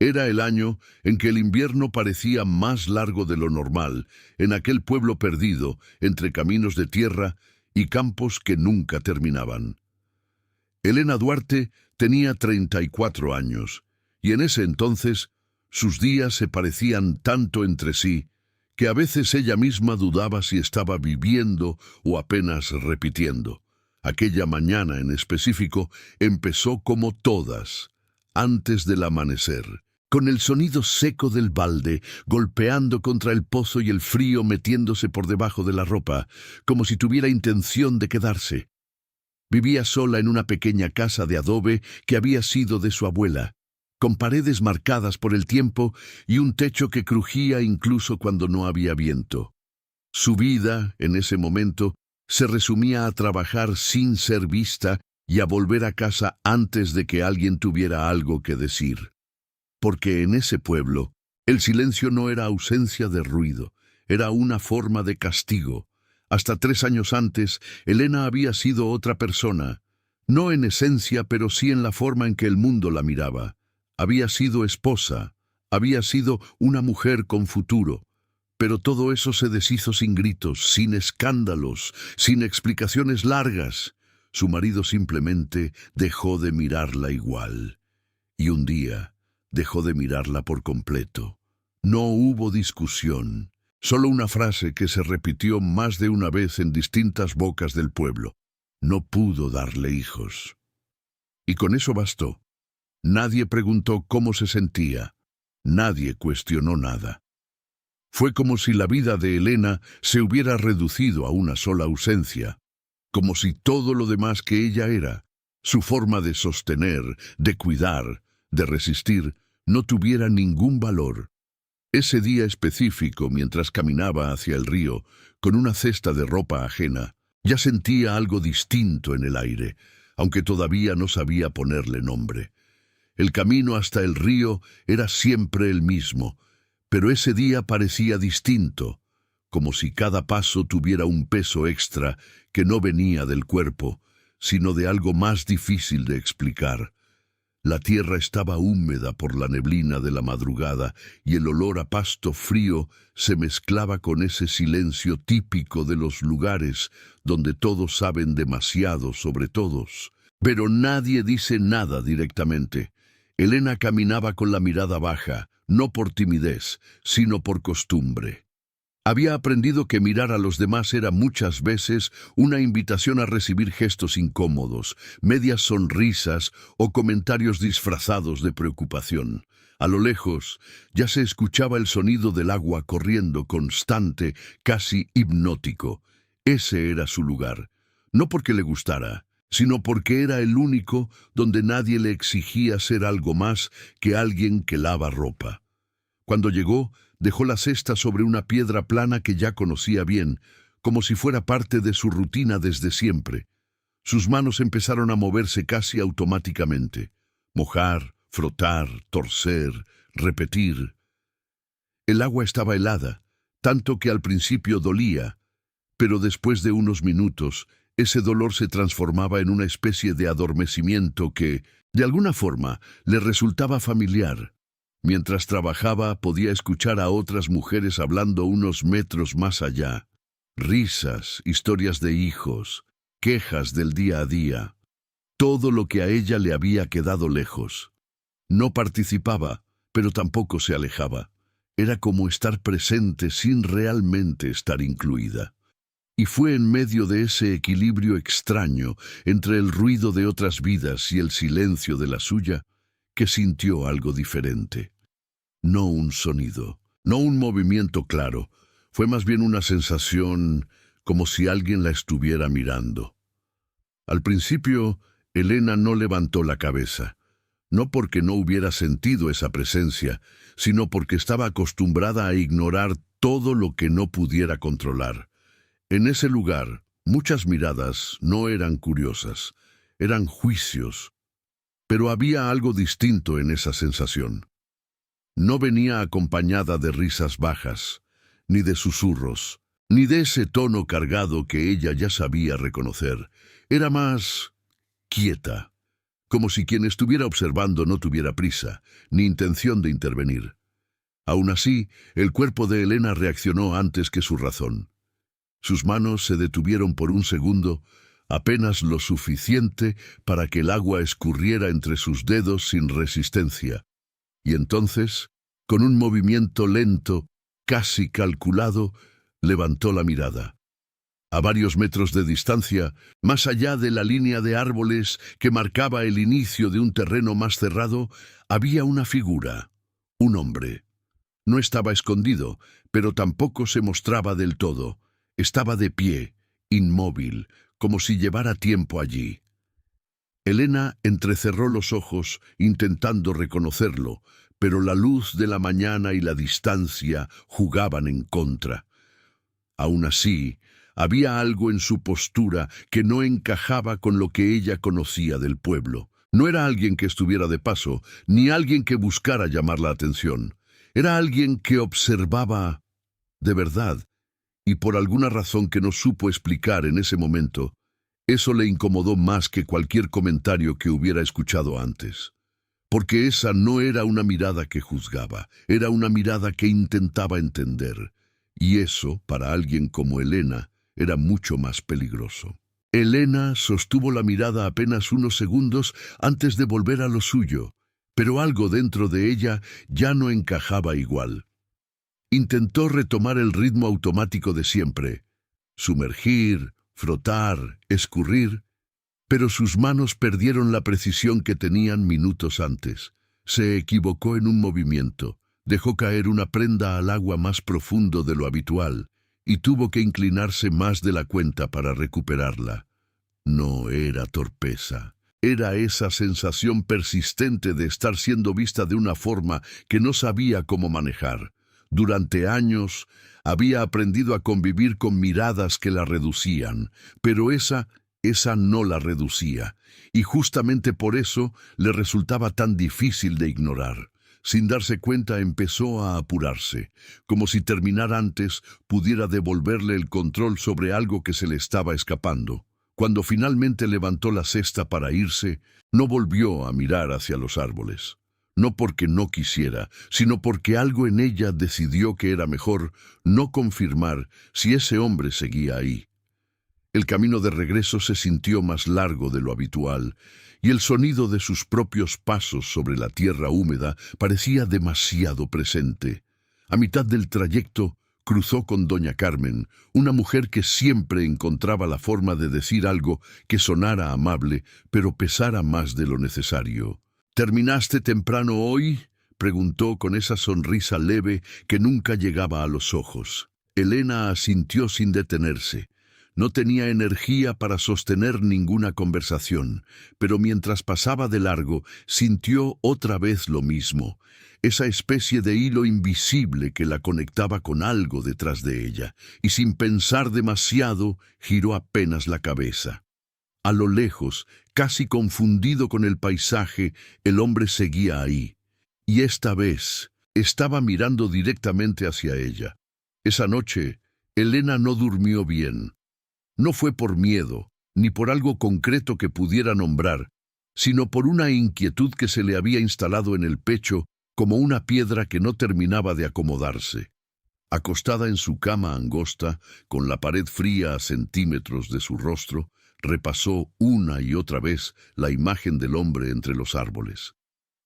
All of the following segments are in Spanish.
Era el año en que el invierno parecía más largo de lo normal, en aquel pueblo perdido entre caminos de tierra y campos que nunca terminaban. Elena Duarte tenía 34 años, y en ese entonces sus días se parecían tanto entre sí que a veces ella misma dudaba si estaba viviendo o apenas repitiendo. Aquella mañana en específico empezó como todas, antes del amanecer, con el sonido seco del balde golpeando contra el pozo y el frío metiéndose por debajo de la ropa, como si tuviera intención de quedarse. Vivía sola en una pequeña casa de adobe que había sido de su abuela, con paredes marcadas por el tiempo y un techo que crujía incluso cuando no había viento. Su vida, en ese momento, se resumía a trabajar sin ser vista y a volver a casa antes de que alguien tuviera algo que decir. Porque en ese pueblo, el silencio no era ausencia de ruido, era una forma de castigo. Hasta 3 años antes, Elena había sido otra persona, no en esencia, pero sí en la forma en que el mundo la miraba. Había sido esposa, había sido una mujer con futuro, pero todo eso se deshizo sin gritos, sin escándalos, sin explicaciones largas. Su marido simplemente dejó de mirarla igual. Y un día dejó de mirarla por completo. No hubo discusión, solo una frase que se repitió más de una vez en distintas bocas del pueblo. No pudo darle hijos. Y con eso bastó. Nadie preguntó cómo se sentía. Nadie cuestionó nada. Fue como si la vida de Elena se hubiera reducido a una sola ausencia, como si todo lo demás que ella era, su forma de sostener, de cuidar, de resistir, no tuviera ningún valor. Ese día específico, mientras caminaba hacia el río, con una cesta de ropa ajena, ya sentía algo distinto en el aire, aunque todavía no sabía ponerle nombre. El camino hasta el río era siempre el mismo, pero ese día parecía distinto, como si cada paso tuviera un peso extra que no venía del cuerpo, sino de algo más difícil de explicar. La tierra estaba húmeda por la neblina de la madrugada y el olor a pasto frío se mezclaba con ese silencio típico de los lugares donde todos saben demasiado sobre todos, pero nadie dice nada directamente. Elena caminaba con la mirada baja, no por timidez, sino por costumbre. Había aprendido que mirar a los demás era muchas veces una invitación a recibir gestos incómodos, medias sonrisas o comentarios disfrazados de preocupación. A lo lejos ya se escuchaba el sonido del agua corriendo constante, casi hipnótico. Ese era su lugar, no porque le gustara, sino porque era el único donde nadie le exigía ser algo más que alguien que lava ropa. Cuando llegó, dejó la cesta sobre una piedra plana que ya conocía bien, como si fuera parte de su rutina desde siempre. Sus manos empezaron a moverse casi automáticamente. Mojar, frotar, torcer, repetir. El agua estaba helada, tanto que al principio dolía, pero después de unos minutos, ese dolor se transformaba en una especie de adormecimiento que, de alguna forma, le resultaba familiar. Mientras trabajaba, podía escuchar a otras mujeres hablando unos metros más allá. Risas, historias de hijos, quejas del día a día. Todo lo que a ella le había quedado lejos. No participaba, pero tampoco se alejaba. Era como estar presente sin realmente estar incluida. Y fue en medio de ese equilibrio extraño entre el ruido de otras vidas y el silencio de la suya que sintió algo diferente. No un sonido, no un movimiento claro, fue más bien una sensación como si alguien la estuviera mirando. Al principio, Elena no levantó la cabeza, no porque no hubiera sentido esa presencia, sino porque estaba acostumbrada a ignorar todo lo que no pudiera controlar. En ese lugar, muchas miradas no eran curiosas, eran juicios, pero había algo distinto en esa sensación. No venía acompañada de risas bajas, ni de susurros, ni de ese tono cargado que ella ya sabía reconocer. Era más quieta, como si quien estuviera observando no tuviera prisa, ni intención de intervenir. Aún así, el cuerpo de Elena reaccionó antes que su razón. Sus manos se detuvieron por un segundo, apenas lo suficiente para que el agua escurriera entre sus dedos sin resistencia. Y entonces, con un movimiento lento, casi calculado, levantó la mirada. A varios metros de distancia, más allá de la línea de árboles que marcaba el inicio de un terreno más cerrado, había una figura, un hombre. No estaba escondido, pero tampoco se mostraba del todo. Estaba de pie, inmóvil, como si llevara tiempo allí. Elena entrecerró los ojos, intentando reconocerlo, pero la luz de la mañana y la distancia jugaban en contra. Aún así, había algo en su postura que no encajaba con lo que ella conocía del pueblo. No era alguien que estuviera de paso, ni alguien que buscara llamar la atención. Era alguien que observaba de verdad, y por alguna razón que no supo explicar en ese momento, eso le incomodó más que cualquier comentario que hubiera escuchado antes. Porque esa no era una mirada que juzgaba, era una mirada que intentaba entender. Y eso, para alguien como Elena, era mucho más peligroso. Elena sostuvo la mirada apenas unos segundos antes de volver a lo suyo, pero algo dentro de ella ya no encajaba igual. Intentó retomar el ritmo automático de siempre, sumergir, frotar, escurrir, pero sus manos perdieron la precisión que tenían minutos antes. Se equivocó en un movimiento, dejó caer una prenda al agua más profundo de lo habitual, y tuvo que inclinarse más de la cuenta para recuperarla. No era torpeza. Era esa sensación persistente de estar siendo vista de una forma que no sabía cómo manejar. Durante años había aprendido a convivir con miradas que la reducían, pero esa no la reducía, y justamente por eso le resultaba tan difícil de ignorar. Sin darse cuenta empezó a apurarse, como si terminar antes pudiera devolverle el control sobre algo que se le estaba escapando. Cuando finalmente levantó la cesta para irse, no volvió a mirar hacia los árboles. No porque no quisiera, sino porque algo en ella decidió que era mejor no confirmar si ese hombre seguía ahí. El camino de regreso se sintió más largo de lo habitual, y el sonido de sus propios pasos sobre la tierra húmeda parecía demasiado presente. A mitad del trayecto, cruzó con doña Carmen, una mujer que siempre encontraba la forma de decir algo que sonara amable, pero pesara más de lo necesario. ¿Terminaste temprano hoy?, preguntó con esa sonrisa leve que nunca llegaba a los ojos. Elena asintió sin detenerse. No tenía energía para sostener ninguna conversación, pero mientras pasaba de largo, sintió otra vez lo mismo, esa especie de hilo invisible que la conectaba con algo detrás de ella, y sin pensar demasiado, giró apenas la cabeza. A lo lejos, casi confundido con el paisaje, el hombre seguía ahí, y esta vez estaba mirando directamente hacia ella. Esa noche, Elena no durmió bien. No fue por miedo, ni por algo concreto que pudiera nombrar, sino por una inquietud que se le había instalado en el pecho como una piedra que no terminaba de acomodarse. Acostada en su cama angosta, con la pared fría a centímetros de su rostro, repasó una y otra vez la imagen del hombre entre los árboles.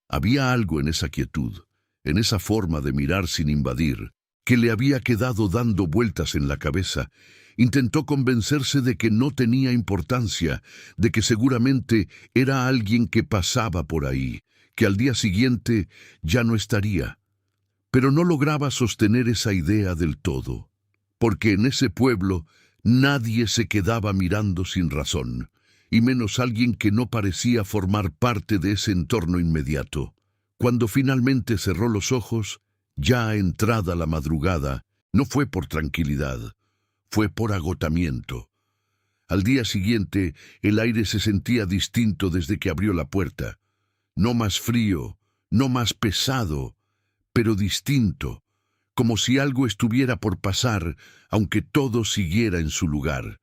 Había algo en esa quietud, en esa forma de mirar sin invadir, que le había quedado dando vueltas en la cabeza. Intentó convencerse de que no tenía importancia, de que seguramente era alguien que pasaba por ahí, que al día siguiente ya no estaría. Pero no lograba sostener esa idea del todo, porque en ese pueblo nadie se quedaba mirando sin razón, y menos alguien que no parecía formar parte de ese entorno inmediato. Cuando finalmente cerró los ojos, ya entrada la madrugada, no fue por tranquilidad, fue por agotamiento. Al día siguiente, el aire se sentía distinto desde que abrió la puerta. No más frío, no más pesado, pero distinto, como si algo estuviera por pasar, aunque todo siguiera en su lugar.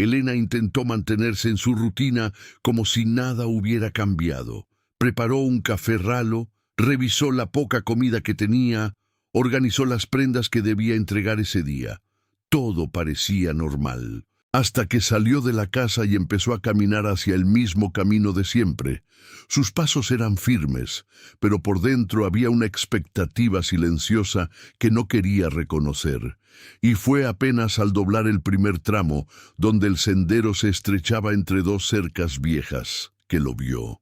Elena intentó mantenerse en su rutina como si nada hubiera cambiado. Preparó un café ralo, revisó la poca comida que tenía, organizó las prendas que debía entregar ese día. Todo parecía normal, hasta que salió de la casa y empezó a caminar hacia el mismo camino de siempre. Sus pasos eran firmes, pero por dentro había una expectativa silenciosa que no quería reconocer. Y fue apenas al doblar el primer tramo, donde el sendero se estrechaba entre dos cercas viejas, que lo vio.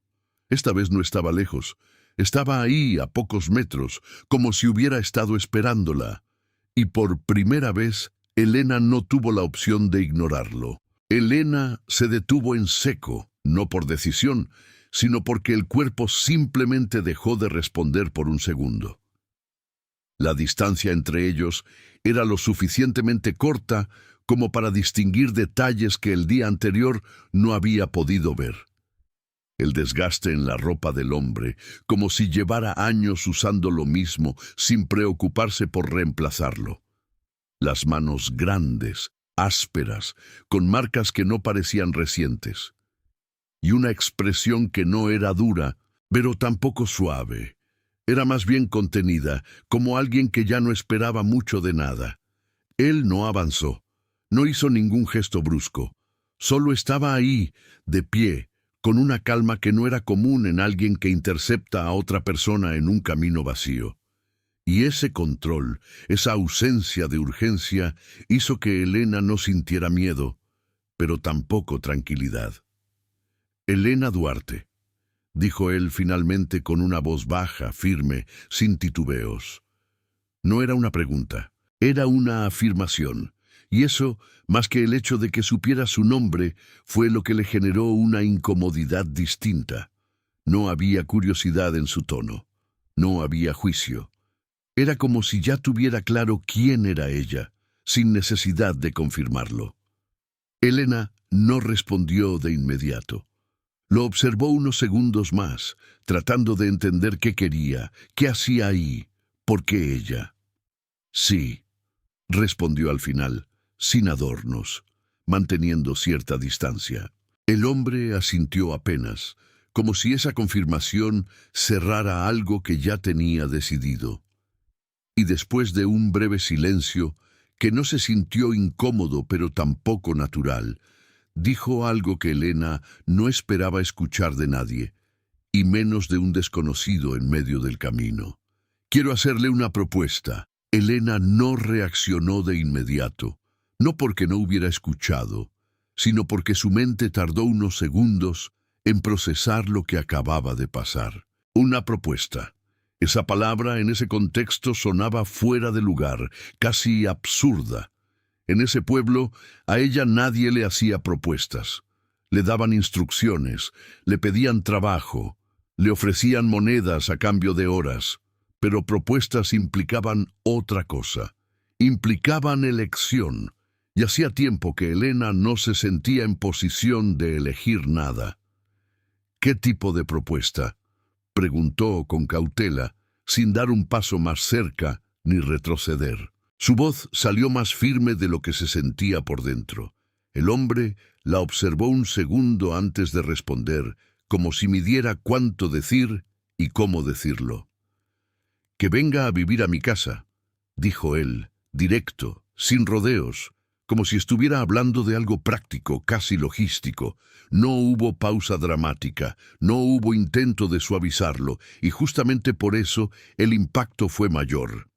Esta vez no estaba lejos. Estaba ahí, a pocos metros, como si hubiera estado esperándola. Y por primera vez, Elena no tuvo la opción de ignorarlo. Elena se detuvo en seco, no por decisión, sino porque el cuerpo simplemente dejó de responder por un segundo. La distancia entre ellos era lo suficientemente corta como para distinguir detalles que el día anterior no había podido ver. El desgaste en la ropa del hombre, como si llevara años usando lo mismo sin preocuparse por reemplazarlo. Las manos grandes, ásperas, con marcas que no parecían recientes. Y una expresión que no era dura, pero tampoco suave. Era más bien contenida, como alguien que ya no esperaba mucho de nada. Él no avanzó, no hizo ningún gesto brusco. Solo estaba ahí, de pie, con una calma que no era común en alguien que intercepta a otra persona en un camino vacío. Y ese control, esa ausencia de urgencia, hizo que Elena no sintiera miedo, pero tampoco tranquilidad. «Elena Duarte», dijo él finalmente con una voz baja, firme, sin titubeos. No era una pregunta, era una afirmación. Y eso, más que el hecho de que supiera su nombre, fue lo que le generó una incomodidad distinta. No había curiosidad en su tono. No había juicio. Era como si ya tuviera claro quién era ella, sin necesidad de confirmarlo. Elena no respondió de inmediato. Lo observó unos segundos más, tratando de entender qué quería, qué hacía ahí, por qué ella. «Sí», respondió al final, sin adornos, manteniendo cierta distancia. El hombre asintió apenas, como si esa confirmación cerrara algo que ya tenía decidido. Y después de un breve silencio, que no se sintió incómodo pero tampoco natural, dijo algo que Elena no esperaba escuchar de nadie, y menos de un desconocido en medio del camino. «Quiero hacerle una propuesta». Elena no reaccionó de inmediato, no porque no hubiera escuchado, sino porque su mente tardó unos segundos en procesar lo que acababa de pasar. Una propuesta. Esa palabra en ese contexto sonaba fuera de lugar, casi absurda. En ese pueblo, a ella nadie le hacía propuestas. Le daban instrucciones, le pedían trabajo, le ofrecían monedas a cambio de horas. Pero propuestas implicaban otra cosa. Implicaban elección, y hacía tiempo que Elena no se sentía en posición de elegir nada. «¿Qué tipo de propuesta?», preguntó con cautela, sin dar un paso más cerca ni retroceder. Su voz salió más firme de lo que se sentía por dentro. El hombre la observó un segundo antes de responder, como si midiera cuánto decir y cómo decirlo. «Que venga a vivir a mi casa», dijo él, directo, sin rodeos, como si estuviera hablando de algo práctico, casi logístico. No hubo pausa dramática, no hubo intento de suavizarlo, y justamente por eso el impacto fue mayor.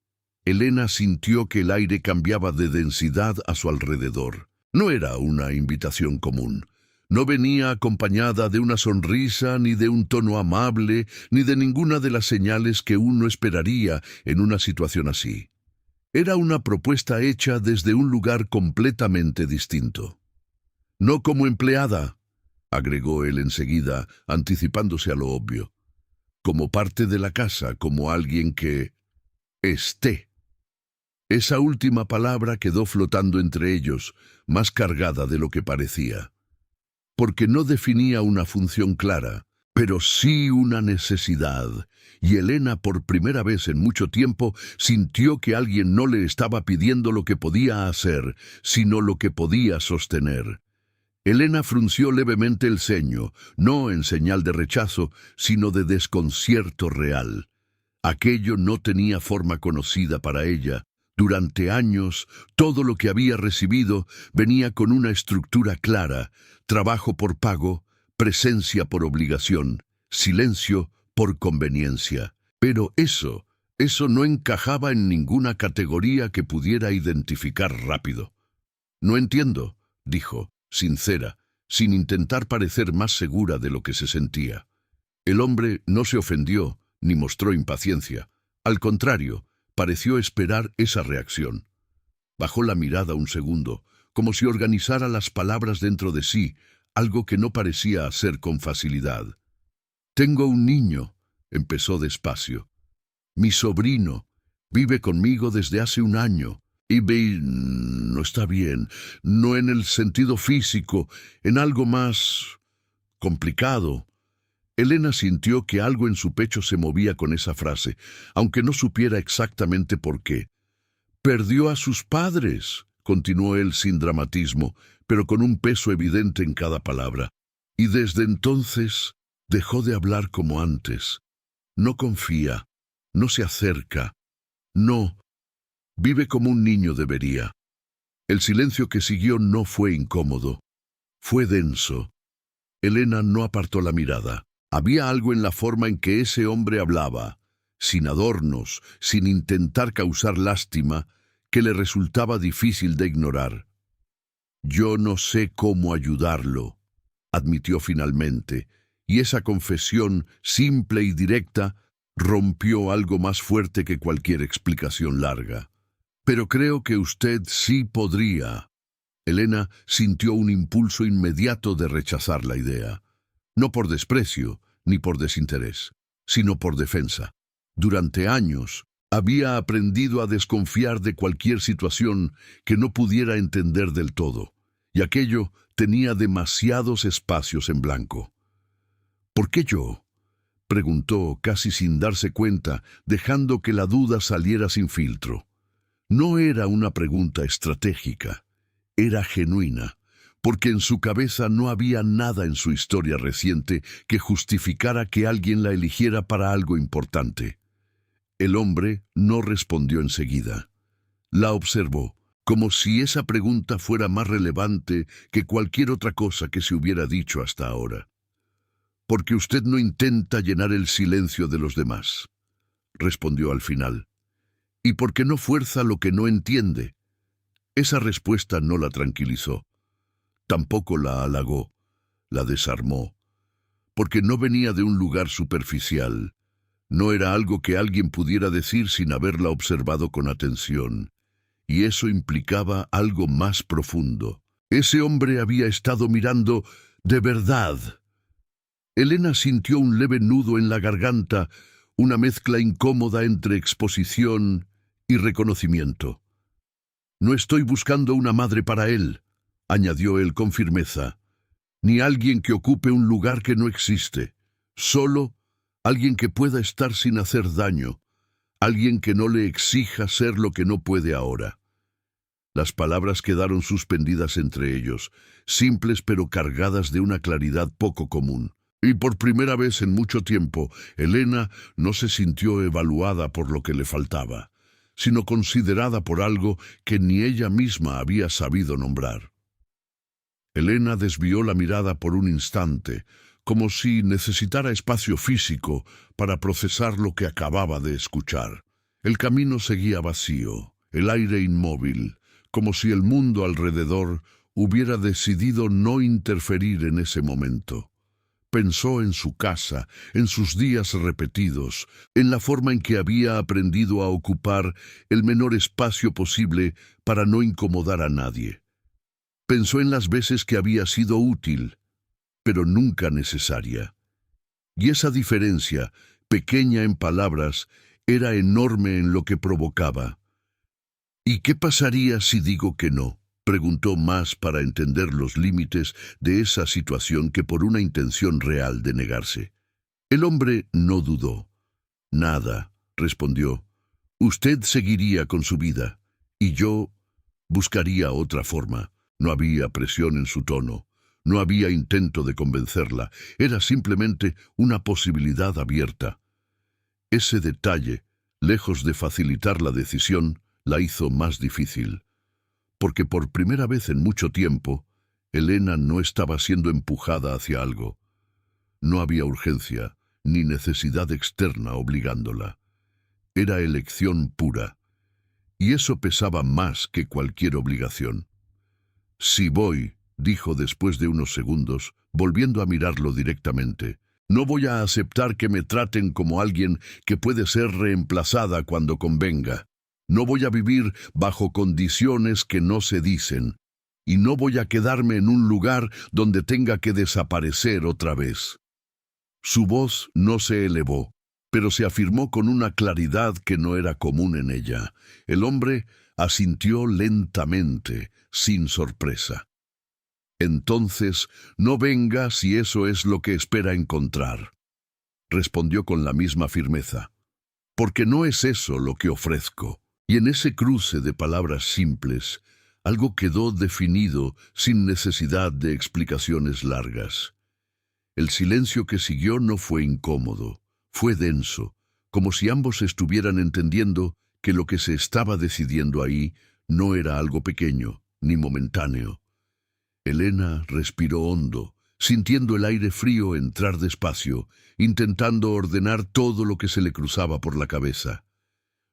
Elena sintió que el aire cambiaba de densidad a su alrededor. No era una invitación común. No venía acompañada de una sonrisa, ni de un tono amable, ni de ninguna de las señales que uno esperaría en una situación así. Era una propuesta hecha desde un lugar completamente distinto. «No como empleada», agregó él enseguida, anticipándose a lo obvio. «Como parte de la casa, como alguien que esté». Esa última palabra quedó flotando entre ellos, más cargada de lo que parecía. Porque no definía una función clara, pero sí una necesidad, y Elena por primera vez en mucho tiempo sintió que alguien no le estaba pidiendo lo que podía hacer, sino lo que podía sostener. Elena frunció levemente el ceño, no en señal de rechazo, sino de desconcierto real. Aquello no tenía forma conocida para ella. Durante años, todo lo que había recibido venía con una estructura clara: trabajo por pago, presencia por obligación, silencio por conveniencia. Pero eso no encajaba en ninguna categoría que pudiera identificar rápido. «No entiendo», dijo, sincera, sin intentar parecer más segura de lo que se sentía. El hombre no se ofendió ni mostró impaciencia. Al contrario, pareció esperar esa reacción. Bajó la mirada un segundo, como si organizara las palabras dentro de sí, algo que no parecía hacer con facilidad. «Tengo un niño», empezó despacio. «Mi sobrino vive conmigo desde hace un año. Y no está bien, no en el sentido físico, en algo más complicado». Elena sintió que algo en su pecho se movía con esa frase, aunque no supiera exactamente por qué. «Perdió a sus padres», continuó él sin dramatismo, pero con un peso evidente en cada palabra. «Y desde entonces dejó de hablar como antes. No confía, no se acerca, no, vive como un niño debería». El silencio que siguió no fue incómodo, fue denso. Elena no apartó la mirada. Había algo en la forma en que ese hombre hablaba, sin adornos, sin intentar causar lástima, que le resultaba difícil de ignorar. «Yo no sé cómo ayudarlo», admitió finalmente, y esa confesión, simple y directa, rompió algo más fuerte que cualquier explicación larga. «Pero creo que usted sí podría». Elena sintió un impulso inmediato de rechazar la idea. No por desprecio, ni por desinterés, sino por defensa. Durante años, había aprendido a desconfiar de cualquier situación que no pudiera entender del todo, y aquello tenía demasiados espacios en blanco. «¿Por qué yo?», preguntó casi sin darse cuenta, dejando que la duda saliera sin filtro. No era una pregunta estratégica, era genuina, porque en su cabeza no había nada en su historia reciente que justificara que alguien la eligiera para algo importante. El hombre no respondió enseguida. La observó, como si esa pregunta fuera más relevante que cualquier otra cosa que se hubiera dicho hasta ahora. «Porque usted no intenta llenar el silencio de los demás», respondió al final. «Y porque no fuerza lo que no entiende». Esa respuesta no la tranquilizó. Tampoco la halagó, la desarmó, porque no venía de un lugar superficial. No era algo que alguien pudiera decir sin haberla observado con atención, y eso implicaba algo más profundo. Ese hombre había estado mirando de verdad. Elena sintió un leve nudo en la garganta, una mezcla incómoda entre exposición y reconocimiento. «No estoy buscando una madre para él», añadió él con firmeza, «ni alguien que ocupe un lugar que no existe. Solo alguien que pueda estar sin hacer daño, alguien que no le exija ser lo que no puede ahora». Las palabras quedaron suspendidas entre ellos, simples pero cargadas de una claridad poco común. Y por primera vez en mucho tiempo, Elena no se sintió evaluada por lo que le faltaba, sino considerada por algo que ni ella misma había sabido nombrar. Elena desvió la mirada por un instante, como si necesitara espacio físico para procesar lo que acababa de escuchar. El camino seguía vacío, el aire inmóvil, como si el mundo alrededor hubiera decidido no interferir en ese momento. Pensó en su casa, en sus días repetidos, en la forma en que había aprendido a ocupar el menor espacio posible para no incomodar a nadie. Pensó en las veces que había sido útil, pero nunca necesaria. Y esa diferencia, pequeña en palabras, era enorme en lo que provocaba. «¿Y qué pasaría si digo que no?», preguntó más para entender los límites de esa situación que por una intención real de negarse. El hombre no dudó. «Nada», respondió. «Usted seguiría con su vida, y yo buscaría otra forma». No había presión en su tono, No había intento de convencerla, era simplemente una posibilidad abierta. Ese detalle, lejos de facilitar la decisión, la hizo más difícil. Porque por primera vez en mucho tiempo, Elena no estaba siendo empujada hacia algo. No había urgencia, ni necesidad externa obligándola. Era elección pura. Y eso pesaba más que cualquier obligación. «Si voy», dijo después de unos segundos, volviendo a mirarlo directamente, «no voy a aceptar que me traten como alguien que puede ser reemplazada cuando convenga. No voy a vivir bajo condiciones que no se dicen. Y no voy a quedarme en un lugar donde tenga que desaparecer otra vez». Su voz no se elevó, pero se afirmó con una claridad que no era común en ella. El hombre asintió lentamente, sin sorpresa. «Entonces, no venga si eso es lo que espera encontrar», respondió con la misma firmeza. «Porque no es eso lo que ofrezco». Y en ese cruce de palabras simples, algo quedó definido sin necesidad de explicaciones largas. El silencio que siguió no fue incómodo, fue denso, como si ambos estuvieran entendiendo que lo que se estaba decidiendo ahí no era algo pequeño ni momentáneo. Elena respiró hondo, sintiendo el aire frío entrar despacio, intentando ordenar todo lo que se le cruzaba por la cabeza.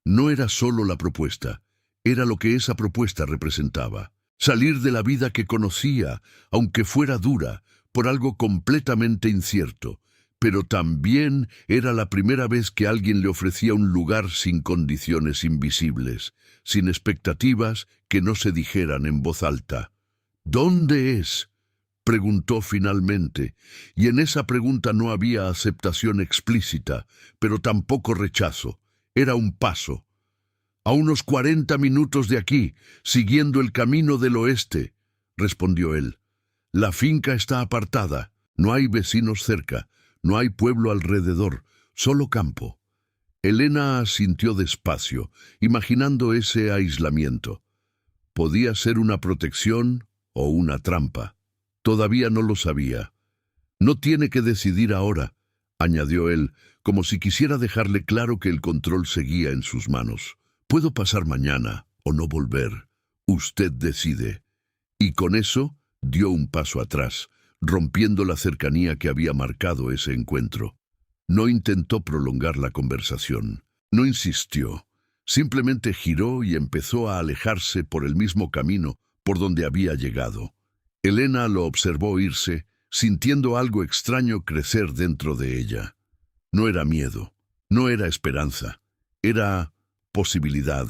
No era solo la propuesta, era lo que esa propuesta representaba. Salir de la vida que conocía, aunque fuera dura, por algo completamente incierto, pero también era la primera vez que alguien le ofrecía un lugar sin condiciones invisibles, sin expectativas que no se dijeran en voz alta. «¿Dónde es?», preguntó finalmente, y en esa pregunta no había aceptación explícita, pero tampoco rechazo. Era un paso. «A unos 40 minutos de aquí, siguiendo el camino del oeste», respondió él. «La finca está apartada, no hay vecinos cerca, no hay pueblo alrededor, solo campo». Elena asintió despacio, imaginando ese aislamiento. Podía ser una protección o una trampa. Todavía no lo sabía. «No tiene que decidir ahora», añadió él, como si quisiera dejarle claro que el control seguía en sus manos. «Puedo pasar mañana o no volver. Usted decide». Y con eso dio un paso atrás, rompiendo la cercanía que había marcado ese encuentro. No intentó prolongar la conversación. No insistió. Simplemente giró y empezó a alejarse por el mismo camino por donde había llegado. Elena lo observó irse, sintiendo algo extraño crecer dentro de ella. No era miedo, no era esperanza, era posibilidad.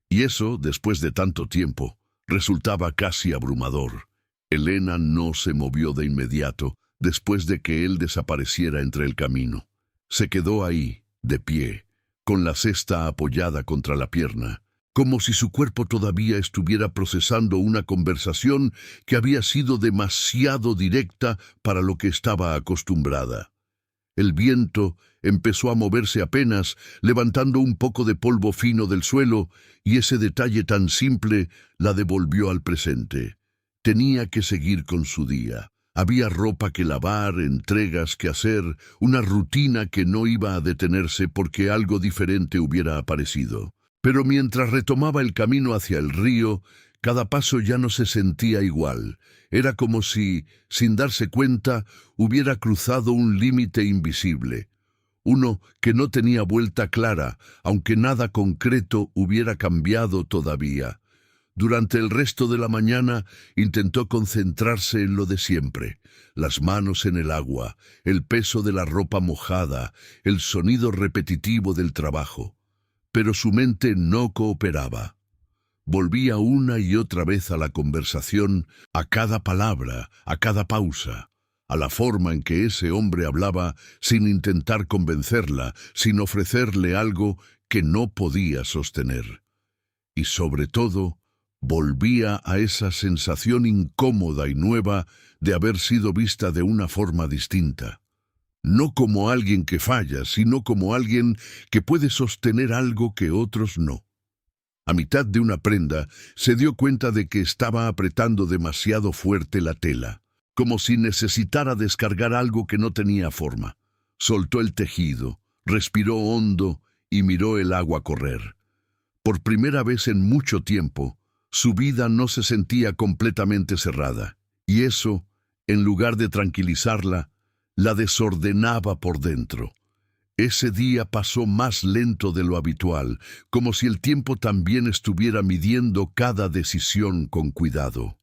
Y eso, después de tanto tiempo, resultaba casi abrumador. Elena no se movió de inmediato después de que él desapareciera entre el camino. Se quedó ahí, de pie, con la cesta apoyada contra la pierna, como si su cuerpo todavía estuviera procesando una conversación que había sido demasiado directa para lo que estaba acostumbrada. El viento empezó a moverse apenas, levantando un poco de polvo fino del suelo, y ese detalle tan simple la devolvió al presente. Tenía que seguir con su día. Había ropa que lavar, entregas que hacer, una rutina que no iba a detenerse porque algo diferente hubiera aparecido. Pero mientras retomaba el camino hacia el río, cada paso ya no se sentía igual. Era como si, sin darse cuenta, hubiera cruzado un límite invisible. Uno que no tenía vuelta clara, aunque nada concreto hubiera cambiado todavía. Durante el resto de la mañana intentó concentrarse en lo de siempre: las manos en el agua, el peso de la ropa mojada, el sonido repetitivo del trabajo. Pero su mente no cooperaba. Volvía una y otra vez a la conversación, a cada palabra, a cada pausa, a la forma en que ese hombre hablaba sin intentar convencerla, sin ofrecerle algo que no podía sostener. Y sobre todo, volvía a esa sensación incómoda y nueva de haber sido vista de una forma distinta. No como alguien que falla, sino como alguien que puede sostener algo que otros no. A mitad de una prenda, se dio cuenta de que estaba apretando demasiado fuerte la tela. como si necesitara descargar algo que no tenía forma. Soltó el tejido, respiró hondo y miró el agua correr. Por primera vez en mucho tiempo, su vida no se sentía completamente cerrada, y eso, en lugar de tranquilizarla, la desordenaba por dentro. Ese día pasó más lento de lo habitual, como si el tiempo también estuviera midiendo cada decisión con cuidado.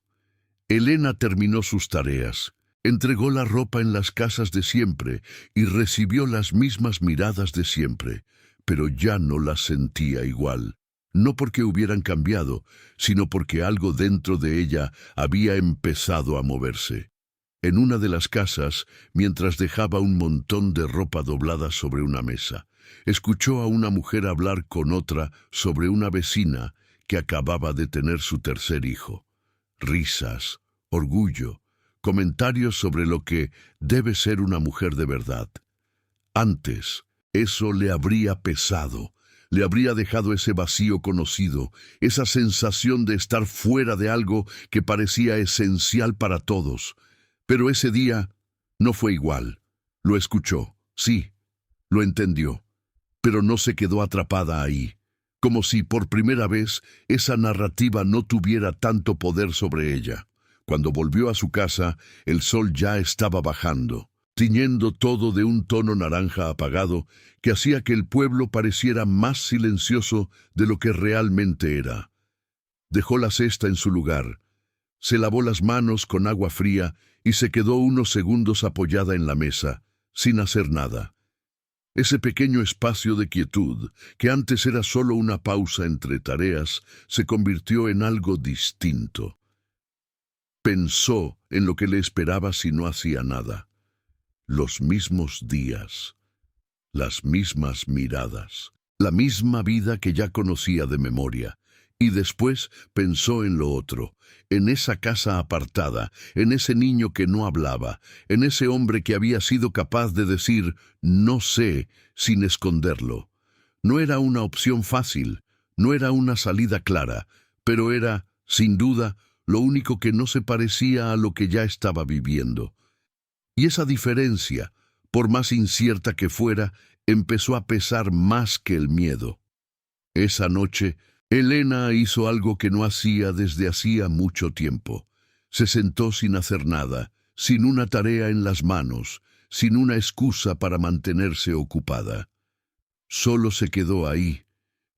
Elena terminó sus tareas, entregó la ropa en las casas de siempre y recibió las mismas miradas de siempre, pero ya no las sentía igual. No porque hubieran cambiado, sino porque algo dentro de ella había empezado a moverse. En una de las casas, mientras dejaba un montón de ropa doblada sobre una mesa, escuchó a una mujer hablar con otra sobre una vecina que acababa de tener su tercer hijo. Risas, orgullo, comentarios sobre lo que debe ser una mujer de verdad. Antes, eso le habría pesado, le habría dejado ese vacío conocido, esa sensación de estar fuera de algo que parecía esencial para todos. Pero ese día no fue igual. Lo escuchó, sí, lo entendió, pero no se quedó atrapada ahí, como si por primera vez esa narrativa no tuviera tanto poder sobre ella. Cuando volvió a su casa, el sol ya estaba bajando, tiñendo todo de un tono naranja apagado que hacía que el pueblo pareciera más silencioso de lo que realmente era. Dejó la cesta en su lugar, se lavó las manos con agua fría y se quedó unos segundos apoyada en la mesa, sin hacer nada. Ese pequeño espacio de quietud, que antes era solo una pausa entre tareas, se convirtió en algo distinto. Pensó en lo que le esperaba si no hacía nada. Los mismos días, las mismas miradas, la misma vida que ya conocía de memoria. Y después pensó en lo otro, en esa casa apartada, en ese niño que no hablaba, en ese hombre que había sido capaz de decir «no sé» sin esconderlo. No era una opción fácil, no era una salida clara, pero era, sin duda, lo único que no se parecía a lo que ya estaba viviendo. Y esa diferencia, por más incierta que fuera, empezó a pesar más que el miedo. Esa noche, Elena hizo algo que no hacía desde hacía mucho tiempo. Se sentó sin hacer nada, sin una tarea en las manos, sin una excusa para mantenerse ocupada. Solo se quedó ahí,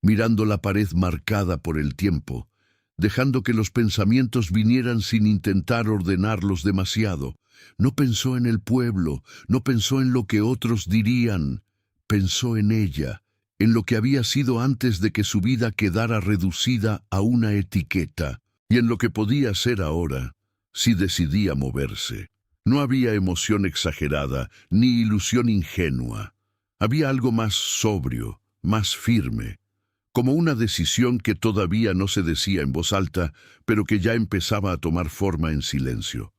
mirando la pared marcada por el tiempo, dejando que los pensamientos vinieran sin intentar ordenarlos demasiado. No pensó en el pueblo, no pensó en lo que otros dirían, pensó en ella, en lo que había sido antes de que su vida quedara reducida a una etiqueta, y en lo que podía ser ahora, si decidía moverse. No había emoción exagerada, ni ilusión ingenua. Había algo más sobrio, más firme, como una decisión que todavía no se decía en voz alta, pero que ya empezaba a tomar forma en silencio.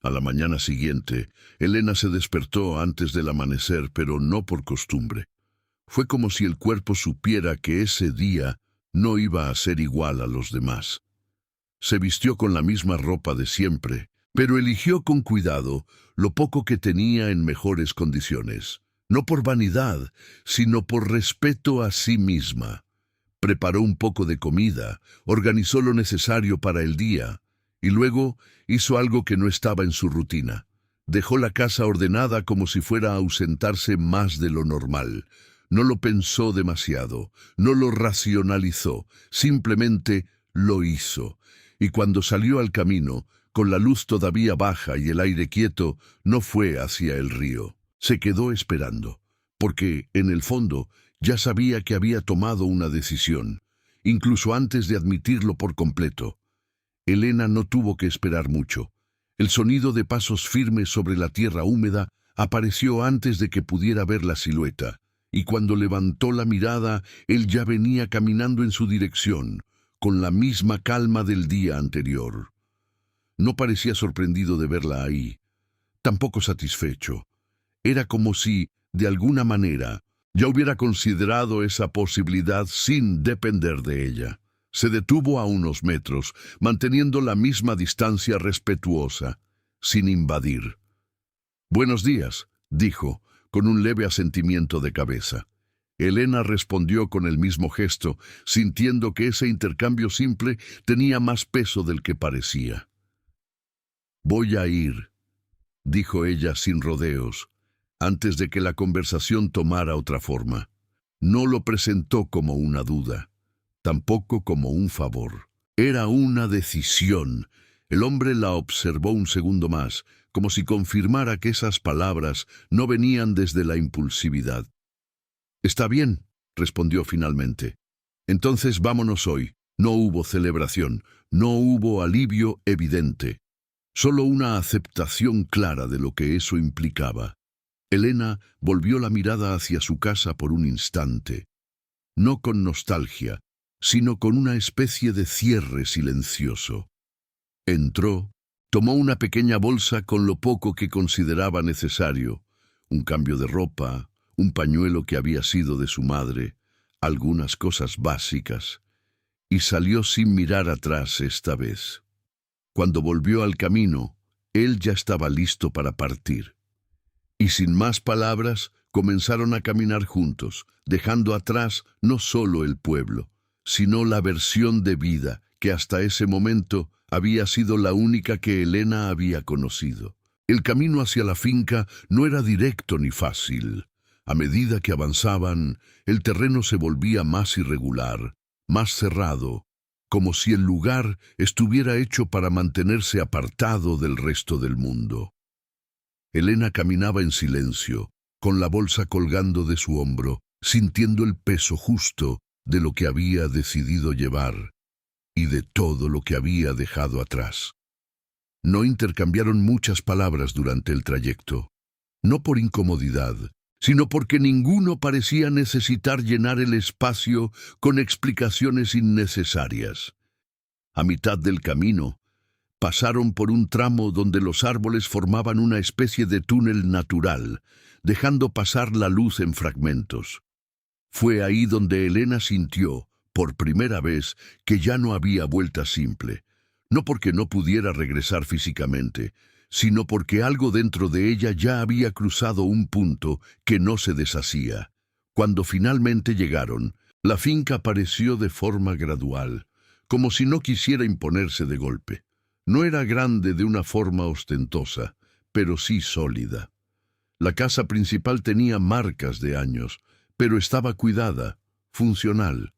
A la mañana siguiente, Elena se despertó antes del amanecer, pero no por costumbre. Fue como si el cuerpo supiera que ese día no iba a ser igual a los demás. Se vistió con la misma ropa de siempre, pero eligió con cuidado lo poco que tenía en mejores condiciones, no por vanidad, sino por respeto a sí misma. Preparó un poco de comida, organizó lo necesario para el día, y luego hizo algo que no estaba en su rutina. Dejó la casa ordenada como si fuera a ausentarse más de lo normal. No lo pensó demasiado, no lo racionalizó, simplemente lo hizo. Y cuando salió al camino, con la luz todavía baja y el aire quieto, no fue hacia el río. Se quedó esperando, porque, en el fondo, ya sabía que había tomado una decisión, incluso antes de admitirlo por completo. Elena no tuvo que esperar mucho. El sonido de pasos firmes sobre la tierra húmeda apareció antes de que pudiera ver la silueta. Y cuando levantó la mirada, él ya venía caminando en su dirección, con la misma calma del día anterior. No parecía sorprendido de verla ahí, tampoco satisfecho. Era como si, de alguna manera, ya hubiera considerado esa posibilidad sin depender de ella. Se detuvo a unos metros, manteniendo la misma distancia respetuosa. sin invadir. «Buenos días», dijo, con un leve asentimiento de cabeza. Elena respondió con el mismo gesto, sintiendo que ese intercambio simple tenía más peso del que parecía. «Voy a ir», dijo ella sin rodeos, antes de que la conversación tomara otra forma. No lo presentó como una duda, tampoco como un favor. Era una decisión. El hombre la observó un segundo más, como si confirmara que esas palabras no venían desde la impulsividad. «Está bien», respondió finalmente. «Entonces vámonos hoy». No hubo celebración, no hubo alivio evidente, solo una aceptación clara de lo que eso implicaba. Elena volvió la mirada hacia su casa por un instante, no con nostalgia, sino con una especie de cierre silencioso. Entró, tomó una pequeña bolsa con lo poco que consideraba necesario, un cambio de ropa, un pañuelo que había sido de su madre, algunas cosas básicas, y salió sin mirar atrás esta vez. Cuando volvió al camino, él ya estaba listo para partir. Y sin más palabras, comenzaron a caminar juntos, dejando atrás no solo el pueblo, sino la versión de vida que hasta ese momento había sido la única que Elena había conocido. El camino hacia la finca no era directo ni fácil. A medida que avanzaban, el terreno se volvía más irregular, más cerrado, como si el lugar estuviera hecho para mantenerse apartado del resto del mundo. Elena caminaba en silencio, con la bolsa colgando de su hombro, sintiendo el peso justo de lo que había decidido llevar y de todo lo que había dejado atrás. No intercambiaron muchas palabras durante el trayecto, no por incomodidad, sino porque ninguno parecía necesitar llenar el espacio con explicaciones innecesarias. A mitad del camino, pasaron por un tramo donde los árboles formaban una especie de túnel natural, dejando pasar la luz en fragmentos. Fue ahí donde Elena sintió, por primera vez, que ya no había vuelta simple, no porque no pudiera regresar físicamente, sino porque algo dentro de ella ya había cruzado un punto que no se deshacía. Cuando finalmente llegaron, la finca apareció de forma gradual, como si no quisiera imponerse de golpe. No era grande de una forma ostentosa, pero sí sólida. La casa principal tenía marcas de años, pero estaba cuidada, funcional.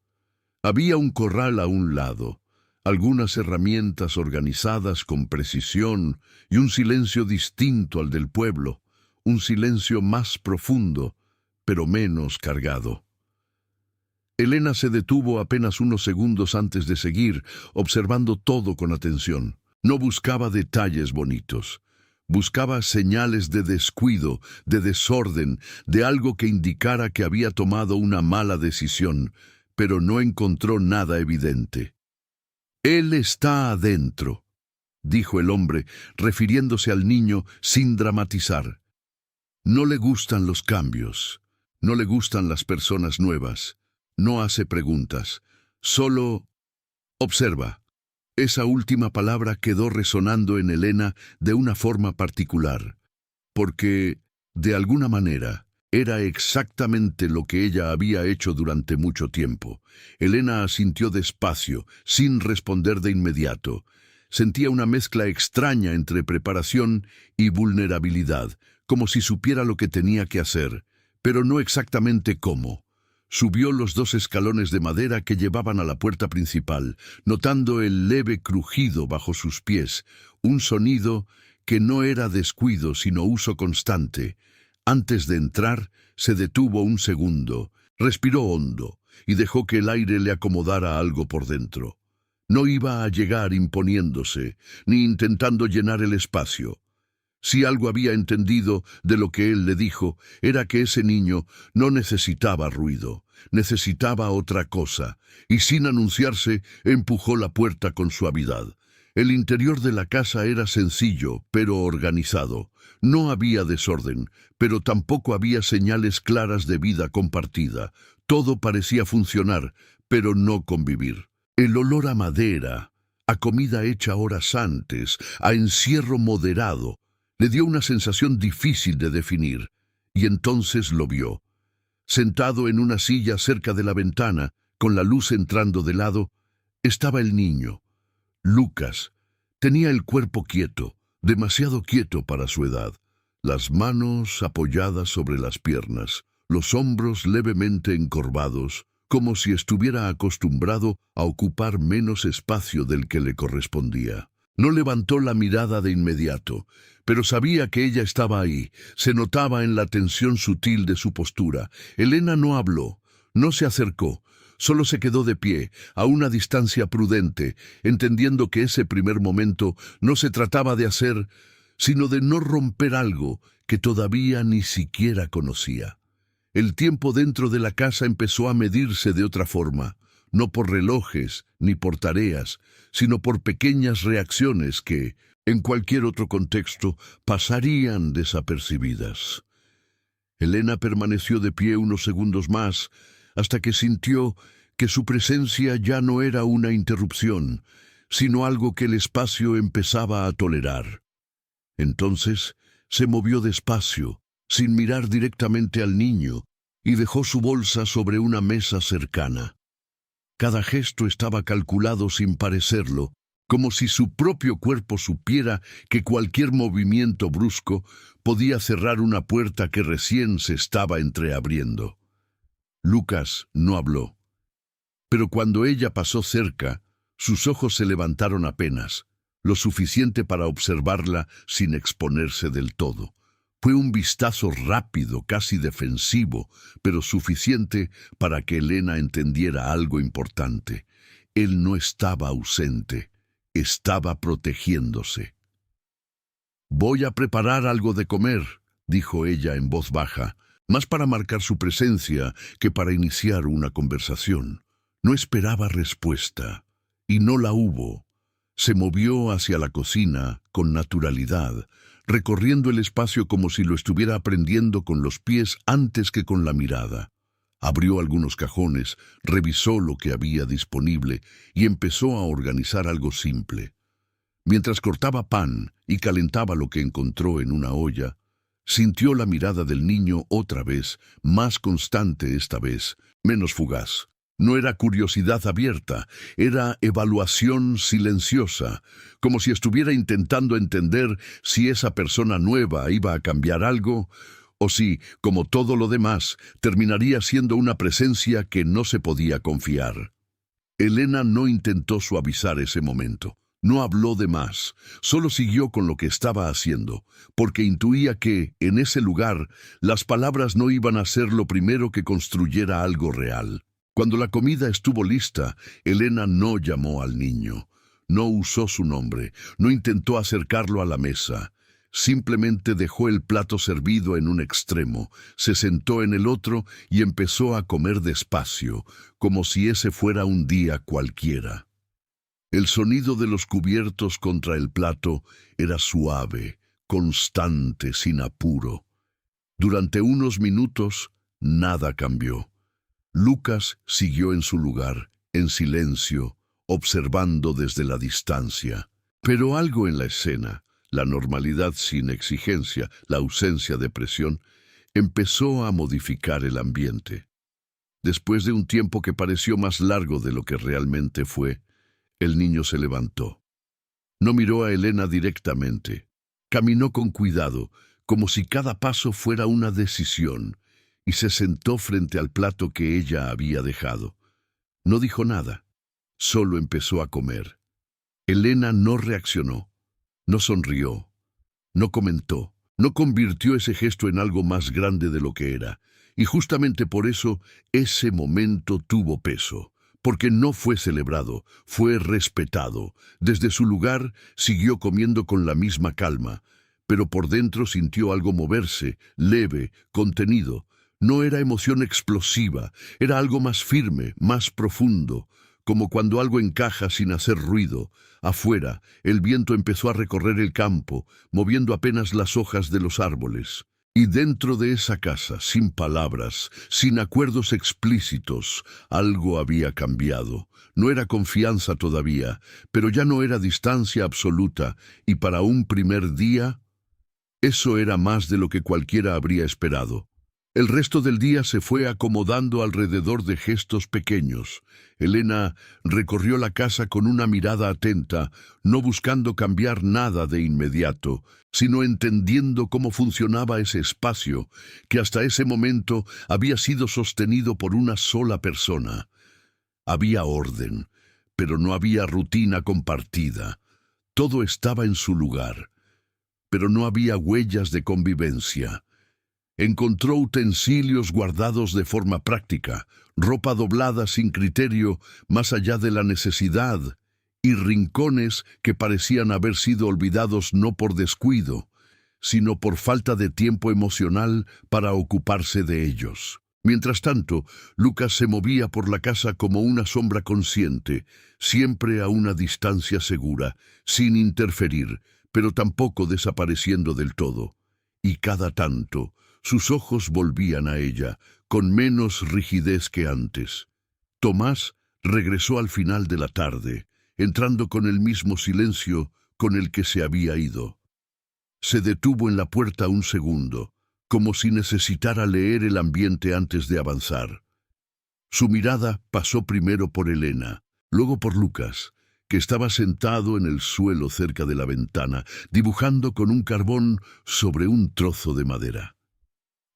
Había un corral a un lado, algunas herramientas organizadas con precisión y un silencio distinto al del pueblo, un silencio más profundo, pero menos cargado. Elena se detuvo apenas unos segundos antes de seguir, observando todo con atención. No buscaba detalles bonitos. Buscaba señales de descuido, de desorden, de algo que indicara que había tomado una mala decisión, pero no encontró nada evidente. «Él está adentro», dijo el hombre, refiriéndose al niño sin dramatizar. «No le gustan los cambios, no le gustan las personas nuevas, no hace preguntas, solo observa». Esa última palabra quedó resonando en Elena de una forma particular, porque, de alguna manera, era exactamente lo que ella había hecho durante mucho tiempo. Elena asintió despacio, sin responder de inmediato. Sentía una mezcla extraña entre preparación y vulnerabilidad, como si supiera lo que tenía que hacer, pero no exactamente cómo. Subió los 2 escalones de madera que llevaban a la puerta principal, notando el leve crujido bajo sus pies, un sonido que no era descuido sino uso constante. Antes de entrar, se detuvo un segundo, respiró hondo y dejó que el aire le acomodara algo por dentro. No iba a llegar imponiéndose, ni intentando llenar el espacio. Si algo había entendido de lo que él le dijo, era que ese niño no necesitaba ruido, necesitaba otra cosa, y sin anunciarse, empujó la puerta con suavidad. El interior de la casa era sencillo, pero organizado. No había desorden, pero tampoco había señales claras de vida compartida. Todo parecía funcionar, pero no convivir. El olor a madera, a comida hecha horas antes, a encierro moderado, le dio una sensación difícil de definir, y entonces lo vio. Sentado en una silla cerca de la ventana, con la luz entrando de lado, estaba el niño. Lucas tenía el cuerpo quieto, demasiado quieto para su edad, las manos apoyadas sobre las piernas, los hombros levemente encorvados, como si estuviera acostumbrado a ocupar menos espacio del que le correspondía. No levantó la mirada de inmediato, pero sabía que ella estaba ahí. Se notaba en la tensión sutil de su postura. Elena no habló, no se acercó, solo se quedó de pie, a una distancia prudente, entendiendo que ese primer momento no se trataba de hacer, sino de no romper algo que todavía ni siquiera conocía. El tiempo dentro de la casa empezó a medirse de otra forma, no por relojes ni por tareas, sino por pequeñas reacciones que, en cualquier otro contexto, pasarían desapercibidas. Elena permaneció de pie unos segundos más, hasta que sintió que su presencia ya no era una interrupción, sino algo que el espacio empezaba a tolerar. Entonces se movió despacio, sin mirar directamente al niño, y dejó su bolsa sobre una mesa cercana. Cada gesto estaba calculado sin parecerlo, como si su propio cuerpo supiera que cualquier movimiento brusco podía cerrar una puerta que recién se estaba entreabriendo. Lucas no habló, pero cuando ella pasó cerca, sus ojos se levantaron apenas, lo suficiente para observarla sin exponerse del todo. Fue un vistazo rápido, casi defensivo, pero suficiente para que Elena entendiera algo importante. Él no estaba ausente, estaba protegiéndose. «Voy a preparar algo de comer», dijo ella en voz baja, más para marcar su presencia que para iniciar una conversación. No esperaba respuesta, y no la hubo. Se movió hacia la cocina con naturalidad, recorriendo el espacio como si lo estuviera aprendiendo con los pies antes que con la mirada. Abrió algunos cajones, revisó lo que había disponible y empezó a organizar algo simple. Mientras cortaba pan y calentaba lo que encontró en una olla, sintió la mirada del niño otra vez, más constante esta vez, menos fugaz. No era curiosidad abierta, era evaluación silenciosa, como si estuviera intentando entender si esa persona nueva iba a cambiar algo, o si, como todo lo demás, terminaría siendo una presencia que no se podía confiar. Elena no intentó suavizar ese momento. No habló de más, solo siguió con lo que estaba haciendo, porque intuía que, en ese lugar, las palabras no iban a ser lo primero que construyera algo real. Cuando la comida estuvo lista, Elena no llamó al niño, no usó su nombre, no intentó acercarlo a la mesa. Simplemente dejó el plato servido en un extremo, se sentó en el otro y empezó a comer despacio, como si ese fuera un día cualquiera. El sonido de los cubiertos contra el plato era suave, constante, sin apuro. Durante unos minutos, nada cambió. Lucas siguió en su lugar, en silencio, observando desde la distancia. Pero algo en la escena, la normalidad sin exigencia, la ausencia de presión, empezó a modificar el ambiente. Después de un tiempo que pareció más largo de lo que realmente fue, el niño se levantó. No miró a Elena directamente. Caminó con cuidado, como si cada paso fuera una decisión, y se sentó frente al plato que ella había dejado. No dijo nada, solo empezó a comer. Elena no reaccionó, no sonrió, no comentó, no convirtió ese gesto en algo más grande de lo que era, y justamente por eso ese momento tuvo peso, porque no fue celebrado, fue respetado. Desde su lugar siguió comiendo con la misma calma, pero por dentro sintió algo moverse, leve, contenido. No era emoción explosiva, era algo más firme, más profundo, como cuando algo encaja sin hacer ruido. Afuera, el viento empezó a recorrer el campo, moviendo apenas las hojas de los árboles. Y dentro de esa casa, sin palabras, sin acuerdos explícitos, algo había cambiado. No era confianza todavía, pero ya no era distancia absoluta, y para un primer día, eso era más de lo que cualquiera habría esperado. El resto del día se fue acomodando alrededor de gestos pequeños. Elena recorrió la casa con una mirada atenta, no buscando cambiar nada de inmediato, sino entendiendo cómo funcionaba ese espacio, que hasta ese momento había sido sostenido por una sola persona. Había orden, pero no había rutina compartida. Todo estaba en su lugar, pero no había huellas de convivencia. Encontró utensilios guardados de forma práctica, ropa doblada sin criterio más allá de la necesidad, y rincones que parecían haber sido olvidados no por descuido, sino por falta de tiempo emocional para ocuparse de ellos. Mientras tanto, Lucas se movía por la casa como una sombra consciente, siempre a una distancia segura, sin interferir, pero tampoco desapareciendo del todo. Y cada tanto, sus ojos volvían a ella, con menos rigidez que antes. Tomás regresó al final de la tarde, entrando con el mismo silencio con el que se había ido. Se detuvo en la puerta un segundo, como si necesitara leer el ambiente antes de avanzar. Su mirada pasó primero por Elena, luego por Lucas, que estaba sentado en el suelo cerca de la ventana, dibujando con un carbón sobre un trozo de madera.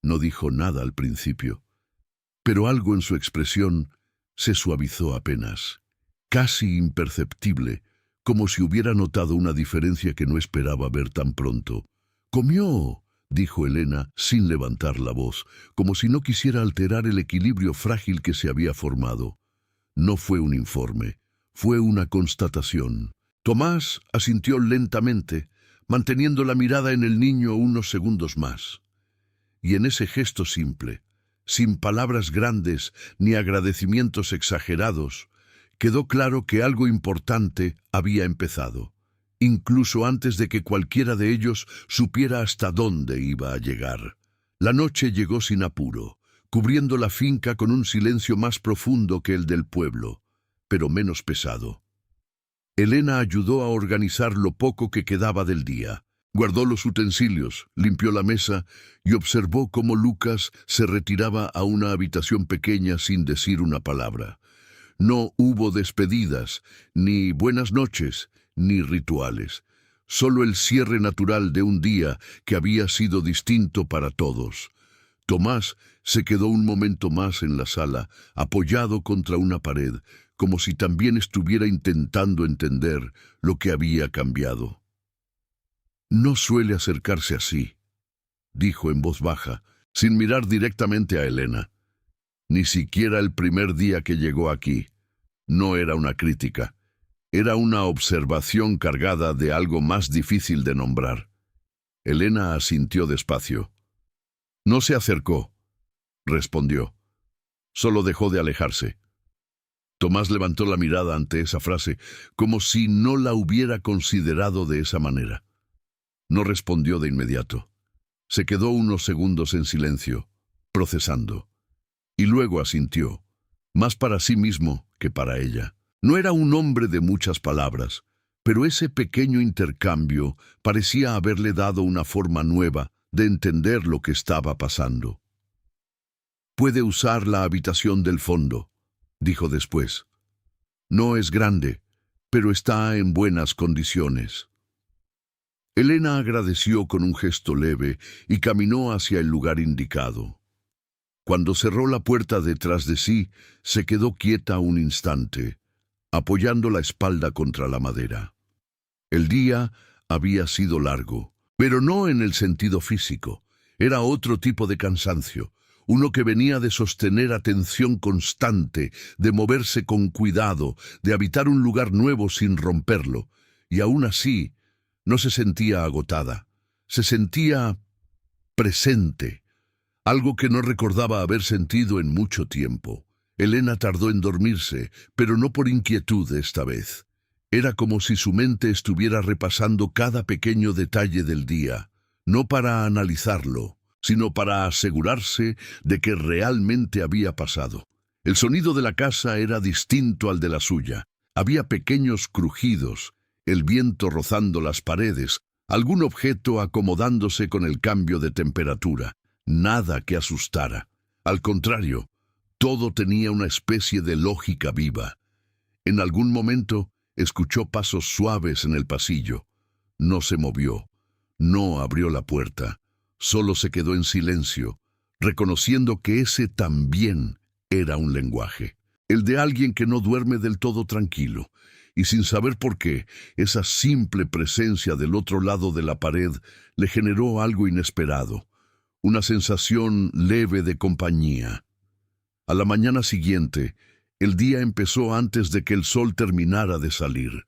No dijo nada al principio, pero algo en su expresión se suavizó apenas, casi imperceptible, como si hubiera notado una diferencia que no esperaba ver tan pronto. «¡Comió!», dijo Elena, sin levantar la voz, como si no quisiera alterar el equilibrio frágil que se había formado. No fue un informe, fue una constatación. Tomás asintió lentamente, manteniendo la mirada en el niño unos segundos más. Y en ese gesto simple, sin palabras grandes ni agradecimientos exagerados, quedó claro que algo importante había empezado, incluso antes de que cualquiera de ellos supiera hasta dónde iba a llegar. La noche llegó sin apuro, cubriendo la finca con un silencio más profundo que el del pueblo, pero menos pesado. Elena ayudó a organizar lo poco que quedaba del día. Guardó los utensilios, limpió la mesa y observó cómo Lucas se retiraba a una habitación pequeña sin decir una palabra. No hubo despedidas, ni buenas noches, ni rituales. Solo el cierre natural de un día que había sido distinto para todos. Tomás se quedó un momento más en la sala, apoyado contra una pared, como si también estuviera intentando entender lo que había cambiado. «No suele acercarse así», dijo en voz baja, sin mirar directamente a Elena. Ni siquiera el primer día que llegó aquí. No era una crítica. Era una observación cargada de algo más difícil de nombrar. Elena asintió despacio. «No se acercó», respondió. «Solo dejó de alejarse». Tomás levantó la mirada ante esa frase, como si no la hubiera considerado de esa manera. No respondió de inmediato. Se quedó unos segundos en silencio, procesando. Y luego asintió, más para sí mismo que para ella. No era un hombre de muchas palabras, pero ese pequeño intercambio parecía haberle dado una forma nueva de entender lo que estaba pasando. «Puede usar la habitación del fondo», dijo después. «No es grande, pero está en buenas condiciones». Elena agradeció con un gesto leve y caminó hacia el lugar indicado. Cuando cerró la puerta detrás de sí, se quedó quieta un instante, apoyando la espalda contra la madera. El día había sido largo, pero no en el sentido físico. Era otro tipo de cansancio, uno que venía de sostener atención constante, de moverse con cuidado, de habitar un lugar nuevo sin romperlo, y aún así no se sentía agotada, se sentía presente, algo que no recordaba haber sentido en mucho tiempo. Elena tardó en dormirse, pero no por inquietud esta vez. Era como si su mente estuviera repasando cada pequeño detalle del día, no para analizarlo, sino para asegurarse de que realmente había pasado. El sonido de la casa era distinto al de la suya. Había pequeños crujidos, el viento rozando las paredes, algún objeto acomodándose con el cambio de temperatura. Nada que asustara. Al contrario, todo tenía una especie de lógica viva. En algún momento escuchó pasos suaves en el pasillo. No se movió, no abrió la puerta, solo se quedó en silencio, reconociendo que ese también era un lenguaje, el de alguien que no duerme del todo tranquilo, y sin saber por qué, esa simple presencia del otro lado de la pared le generó algo inesperado, una sensación leve de compañía. A la mañana siguiente, el día empezó antes de que el sol terminara de salir.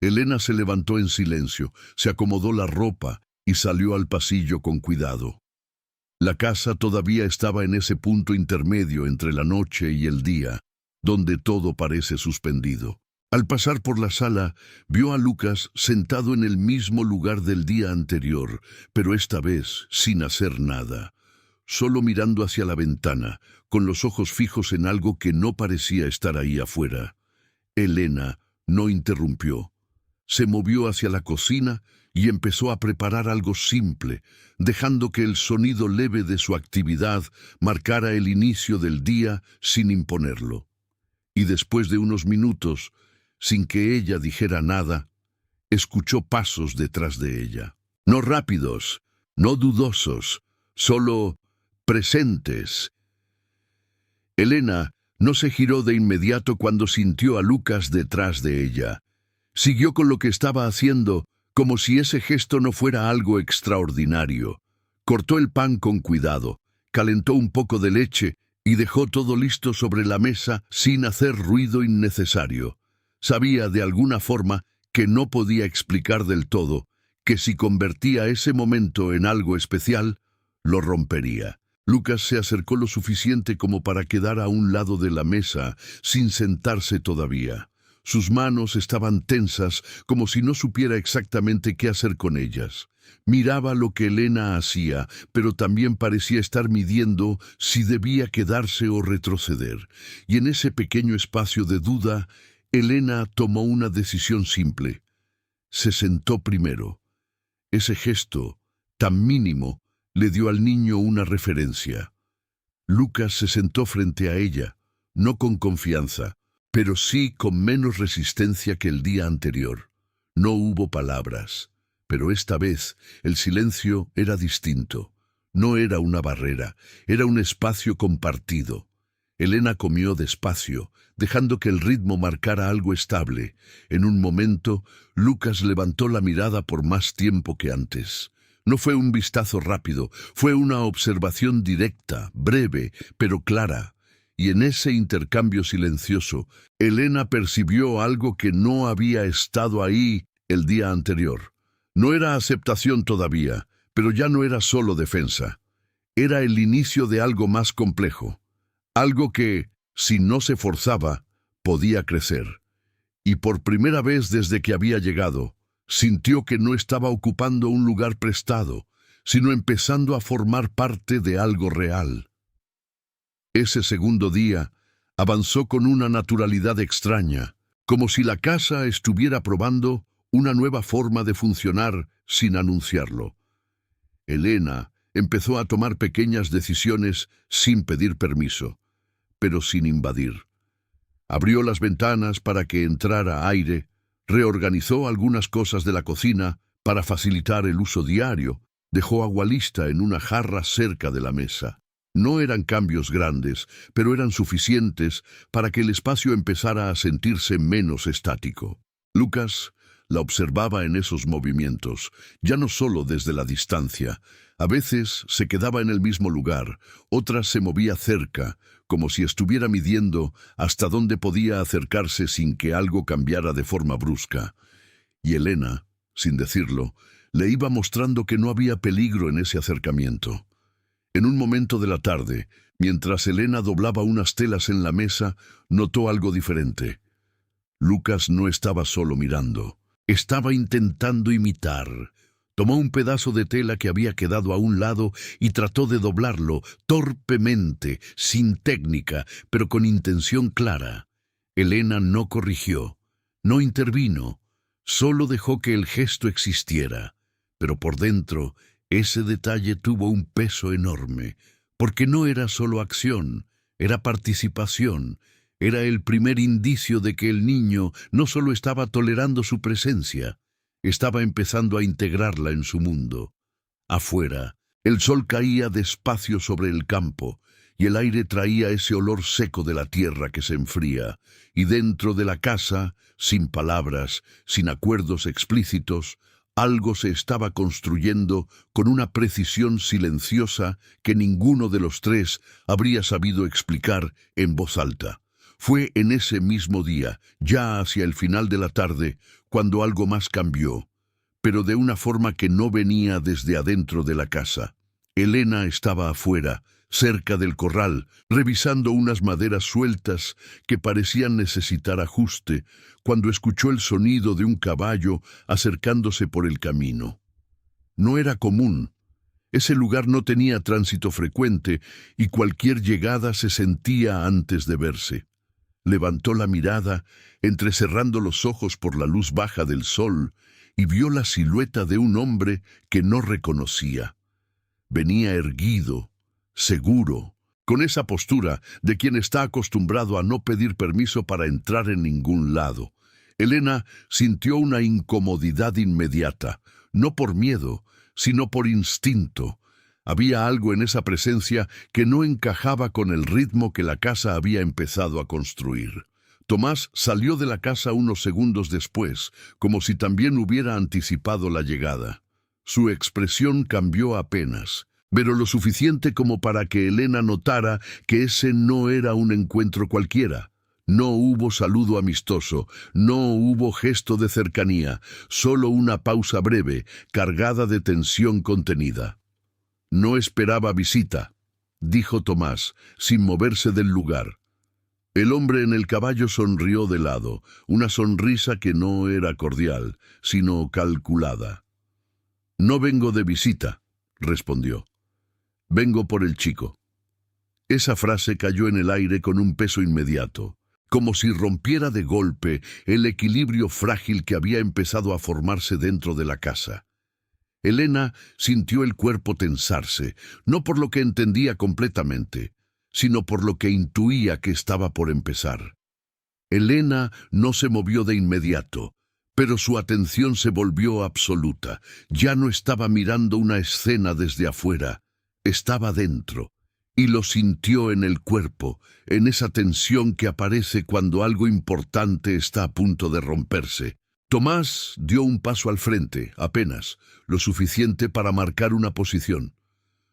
Elena se levantó en silencio, se acomodó la ropa y salió al pasillo con cuidado. La casa todavía estaba en ese punto intermedio entre la noche y el día, donde todo parece suspendido. Al pasar por la sala, vio a Lucas sentado en el mismo lugar del día anterior, pero esta vez sin hacer nada, solo mirando hacia la ventana, con los ojos fijos en algo que no parecía estar ahí afuera. Elena no interrumpió. Se movió hacia la cocina y empezó a preparar algo simple, dejando que el sonido leve de su actividad marcara el inicio del día sin imponerlo. Y después de unos minutos, sin que ella dijera nada, escuchó pasos detrás de ella. No rápidos, no dudosos, solo presentes. Elena no se giró de inmediato cuando sintió a Lucas detrás de ella. Siguió con lo que estaba haciendo, como si ese gesto no fuera algo extraordinario. Cortó el pan con cuidado, calentó un poco de leche y dejó todo listo sobre la mesa sin hacer ruido innecesario. Sabía de alguna forma que no podía explicar del todo, que si convertía ese momento en algo especial, lo rompería. Lucas se acercó lo suficiente como para quedar a un lado de la mesa, sin sentarse todavía. Sus manos estaban tensas, como si no supiera exactamente qué hacer con ellas. Miraba lo que Elena hacía, pero también parecía estar midiendo si debía quedarse o retroceder. Y en ese pequeño espacio de duda, Elena tomó una decisión simple. Se sentó primero. Ese gesto, tan mínimo, le dio al niño una referencia. Lucas se sentó frente a ella, no con confianza, pero sí con menos resistencia que el día anterior. No hubo palabras, pero esta vez el silencio era distinto. No era una barrera, era un espacio compartido. Elena comió despacio, dejando que el ritmo marcara algo estable. En un momento, Lucas levantó la mirada por más tiempo que antes. No fue un vistazo rápido, fue una observación directa, breve, pero clara. Y en ese intercambio silencioso, Elena percibió algo que no había estado ahí el día anterior. No era aceptación todavía, pero ya no era solo defensa. Era el inicio de algo más complejo. Algo que, si no se forzaba, podía crecer. Y por primera vez desde que había llegado, sintió que no estaba ocupando un lugar prestado, sino empezando a formar parte de algo real. Ese segundo día avanzó con una naturalidad extraña, como si la casa estuviera probando una nueva forma de funcionar sin anunciarlo. Elena empezó a tomar pequeñas decisiones sin pedir permiso, pero sin invadir. Abrió las ventanas para que entrara aire, reorganizó algunas cosas de la cocina para facilitar el uso diario, dejó agua lista en una jarra cerca de la mesa. No eran cambios grandes, pero eran suficientes para que el espacio empezara a sentirse menos estático. Lucas la observaba en esos movimientos, ya no solo desde la distancia. A veces se quedaba en el mismo lugar, otras se movía cerca, como si estuviera midiendo hasta dónde podía acercarse sin que algo cambiara de forma brusca. Y Elena, sin decirlo, le iba mostrando que no había peligro en ese acercamiento. En un momento de la tarde, mientras Elena doblaba unas telas en la mesa, notó algo diferente. Lucas no estaba solo mirando, estaba intentando imitar. Tomó un pedazo de tela que había quedado a un lado y trató de doblarlo torpemente, sin técnica, pero con intención clara. Elena no corrigió, no intervino, solo dejó que el gesto existiera. Pero por dentro, ese detalle tuvo un peso enorme, porque no era solo acción, era participación. Era el primer indicio de que el niño no solo estaba tolerando su presencia, estaba empezando a integrarla en su mundo. Afuera, el sol caía despacio sobre el campo, y el aire traía ese olor seco de la tierra que se enfría, y dentro de la casa, sin palabras, sin acuerdos explícitos, algo se estaba construyendo con una precisión silenciosa que ninguno de los tres habría sabido explicar en voz alta. Fue en ese mismo día, ya hacia el final de la tarde, cuando algo más cambió, pero de una forma que no venía desde adentro de la casa. Elena estaba afuera, cerca del corral, revisando unas maderas sueltas que parecían necesitar ajuste, cuando escuchó el sonido de un caballo acercándose por el camino. No era común. Ese lugar no tenía tránsito frecuente y cualquier llegada se sentía antes de verse. Levantó la mirada, entrecerrando los ojos por la luz baja del sol, y vio la silueta de un hombre que no reconocía. Venía erguido, seguro, con esa postura de quien está acostumbrado a no pedir permiso para entrar en ningún lado. Elena sintió una incomodidad inmediata, no por miedo, sino por instinto. Había algo en esa presencia que no encajaba con el ritmo que la casa había empezado a construir. Tomás salió de la casa unos segundos después, como si también hubiera anticipado la llegada. Su expresión cambió apenas, pero lo suficiente como para que Elena notara que ese no era un encuentro cualquiera. No hubo saludo amistoso, no hubo gesto de cercanía, solo una pausa breve, cargada de tensión contenida. «No esperaba visita», dijo Tomás, sin moverse del lugar. El hombre en el caballo sonrió de lado, una sonrisa que no era cordial, sino calculada. «No vengo de visita», respondió. «Vengo por el chico». Esa frase cayó en el aire con un peso inmediato, como si rompiera de golpe el equilibrio frágil que había empezado a formarse dentro de la casa. Elena sintió el cuerpo tensarse, no por lo que entendía completamente, sino por lo que intuía que estaba por empezar. Elena no se movió de inmediato, pero su atención se volvió absoluta. Ya no estaba mirando una escena desde afuera, estaba dentro, y lo sintió en el cuerpo, en esa tensión que aparece cuando algo importante está a punto de romperse. Tomás dio un paso al frente, apenas, lo suficiente para marcar una posición.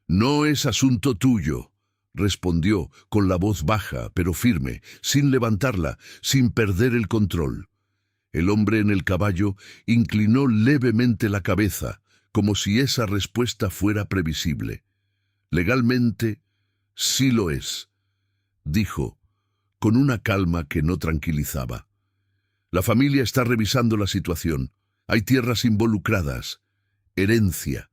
«No es asunto tuyo», respondió con la voz baja, pero firme, sin levantarla, sin perder el control. El hombre en el caballo inclinó levemente la cabeza, como si esa respuesta fuera previsible. «Legalmente, sí lo es», dijo, con una calma que no tranquilizaba. «La familia está revisando la situación. Hay tierras involucradas, herencia,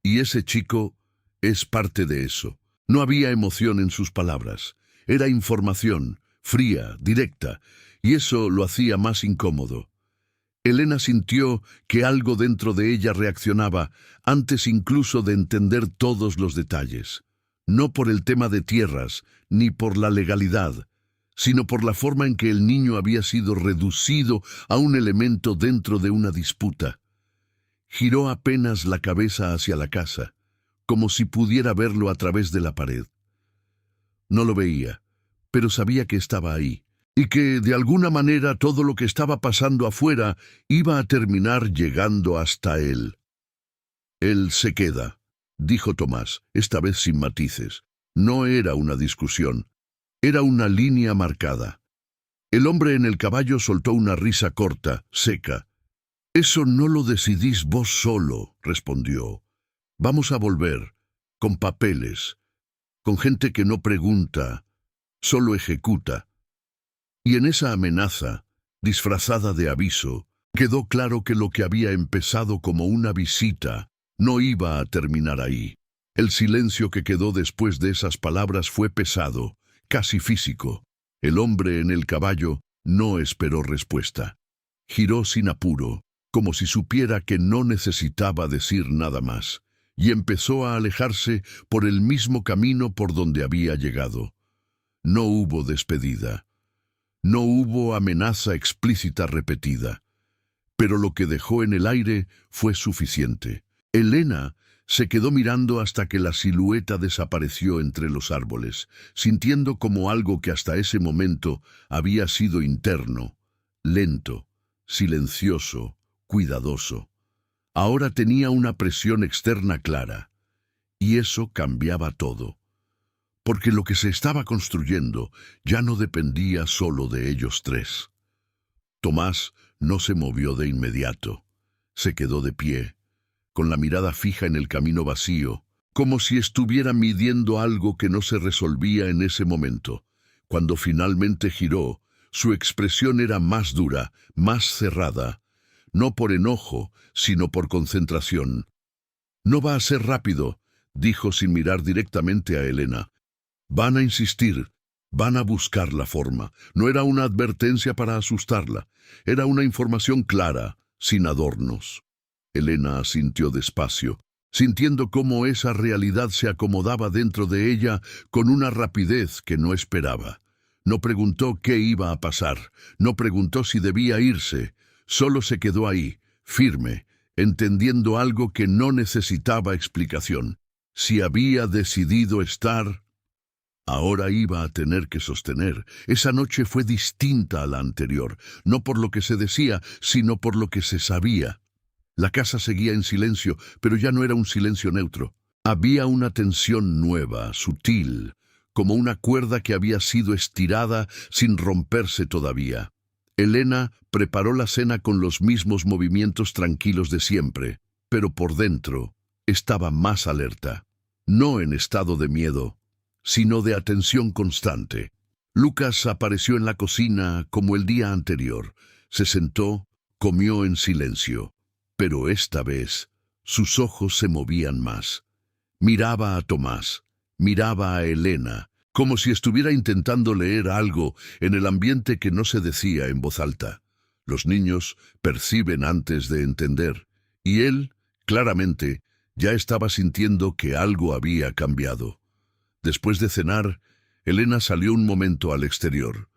y ese chico es parte de eso». No había emoción en sus palabras. Era información, fría, directa, y eso lo hacía más incómodo. Elena sintió que algo dentro de ella reaccionaba antes incluso de entender todos los detalles. No por el tema de tierras, ni por la legalidad, sino por la forma en que el niño había sido reducido a un elemento dentro de una disputa. Giró apenas la cabeza hacia la casa, como si pudiera verlo a través de la pared. No lo veía, pero sabía que estaba ahí, y que de alguna manera todo lo que estaba pasando afuera iba a terminar llegando hasta él. «Él se queda», dijo Tomás, esta vez sin matices. No era una discusión. Era una línea marcada. El hombre en el caballo soltó una risa corta, seca. «Eso no lo decidís vos solo», respondió. «Vamos a volver, con papeles, con gente que no pregunta, solo ejecuta». Y en esa amenaza, disfrazada de aviso, Quedó claro que lo que había empezado como una visita no iba a terminar ahí. El silencio que quedó después de esas palabras fue pesado, casi físico. El hombre en el caballo no esperó respuesta. Giró sin apuro, como si supiera que no necesitaba decir nada más, y empezó a alejarse por el mismo camino por donde había llegado. No hubo despedida. No hubo amenaza explícita repetida. Pero lo que dejó en el aire fue suficiente. Elena se quedó mirando hasta que la silueta desapareció entre los árboles, sintiendo como algo que hasta ese momento había sido interno, lento, silencioso, cuidadoso. Ahora tenía una presión externa clara, y eso cambiaba todo. Porque lo que se estaba construyendo ya no dependía solo de ellos tres. Tomás no se movió de inmediato. Se quedó de pie, con la mirada fija en el camino vacío, como si estuviera midiendo algo que no se resolvía en ese momento. Cuando finalmente giró, su expresión era más dura, más cerrada, no por enojo, sino por concentración. «No va a ser rápido», dijo sin mirar directamente a Elena. «Van a insistir, van a buscar la forma». No era una advertencia para asustarla, era una información clara, sin adornos. Elena asintió despacio, sintiendo cómo esa realidad se acomodaba dentro de ella con una rapidez que no esperaba. No preguntó qué iba a pasar, no preguntó si debía irse, solo se quedó ahí, firme, entendiendo algo que no necesitaba explicación. Si había decidido estar, ahora iba a tener que sostener. Esa noche fue distinta a la anterior, no por lo que se decía, sino por lo que se sabía. La casa seguía en silencio, pero ya no era un silencio neutro. Había una tensión nueva, sutil, como una cuerda que había sido estirada sin romperse todavía. Elena preparó la cena con los mismos movimientos tranquilos de siempre, pero por dentro estaba más alerta. No en estado de miedo, sino de atención constante. Lucas apareció en la cocina como el día anterior. Se sentó, comió en silencio. Pero esta vez sus ojos se movían más. Miraba a Tomás, miraba a Elena, como si estuviera intentando leer algo en el ambiente que no se decía en voz alta. Los niños perciben antes de entender, y él, claramente, ya estaba sintiendo que algo había cambiado. Después de cenar, Elena salió un momento al exterior.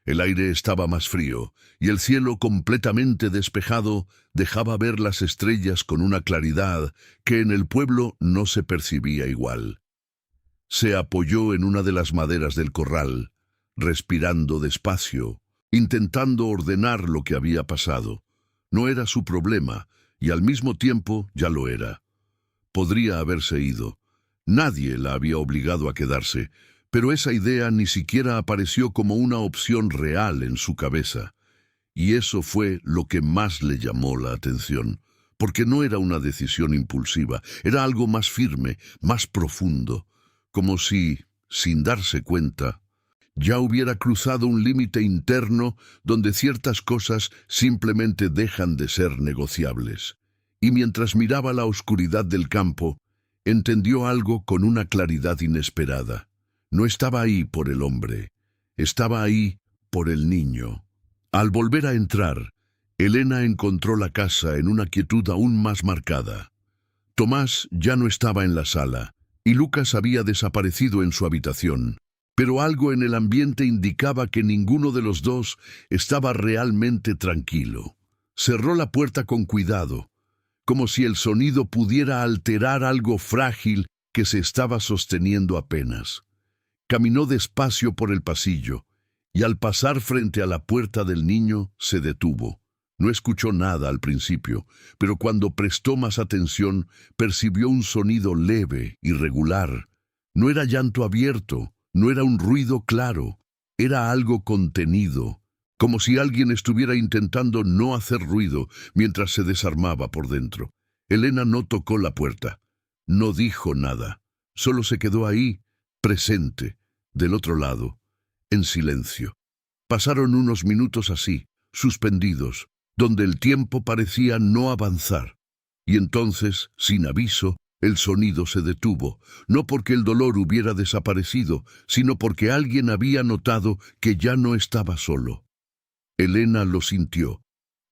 El aire estaba más frío, y el cielo completamente despejado dejaba ver las estrellas con una claridad que en el pueblo no se percibía igual. Se apoyó en una de las maderas del corral, respirando despacio, intentando ordenar lo que había pasado. No era su problema, y al mismo tiempo ya lo era. Podría haberse ido. Nadie la había obligado a quedarse, pero esa idea ni siquiera apareció como una opción real en su cabeza. Y eso fue lo que más le llamó la atención, porque no era una decisión impulsiva, era algo más firme, más profundo, como si, sin darse cuenta, ya hubiera cruzado un límite interno donde ciertas cosas simplemente dejan de ser negociables. Y mientras miraba la oscuridad del campo, entendió algo con una claridad inesperada. No estaba ahí por el hombre, estaba ahí por el niño. Al volver a entrar, Elena encontró la casa en una quietud aún más marcada. Tomás ya no estaba en la sala, y Lucas había desaparecido en su habitación, pero algo en el ambiente indicaba que ninguno de los dos estaba realmente tranquilo. Cerró la puerta con cuidado, como si el sonido pudiera alterar algo frágil que se estaba sosteniendo apenas. Caminó despacio por el pasillo, y al pasar frente a la puerta del niño se detuvo. No escuchó nada al principio, pero cuando prestó más atención, percibió un sonido leve, irregular. No era llanto abierto, no era un ruido claro, era algo contenido, como si alguien estuviera intentando no hacer ruido mientras se desarmaba por dentro. Elena no tocó la puerta, no dijo nada, solo se quedó ahí, presente, del otro lado, en silencio. Pasaron unos minutos así, suspendidos, donde el tiempo parecía no avanzar. Y entonces, sin aviso, el sonido se detuvo, no porque el dolor hubiera desaparecido, sino porque alguien había notado que ya no estaba solo. Elena lo sintió,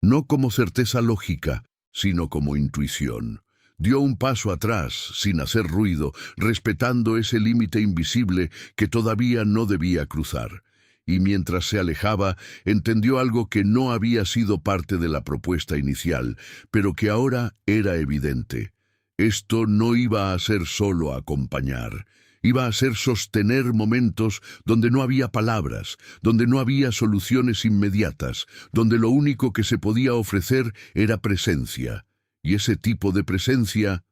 no como certeza lógica, sino como intuición. Dio un paso atrás, sin hacer ruido, respetando ese límite invisible que todavía no debía cruzar. Y mientras se alejaba, entendió algo que no había sido parte de la propuesta inicial, pero que ahora era evidente. Esto no iba a ser solo acompañar. Iba a ser sostener momentos donde no había palabras, donde no había soluciones inmediatas, donde lo único que se podía ofrecer era presencia. Y ese tipo de presencia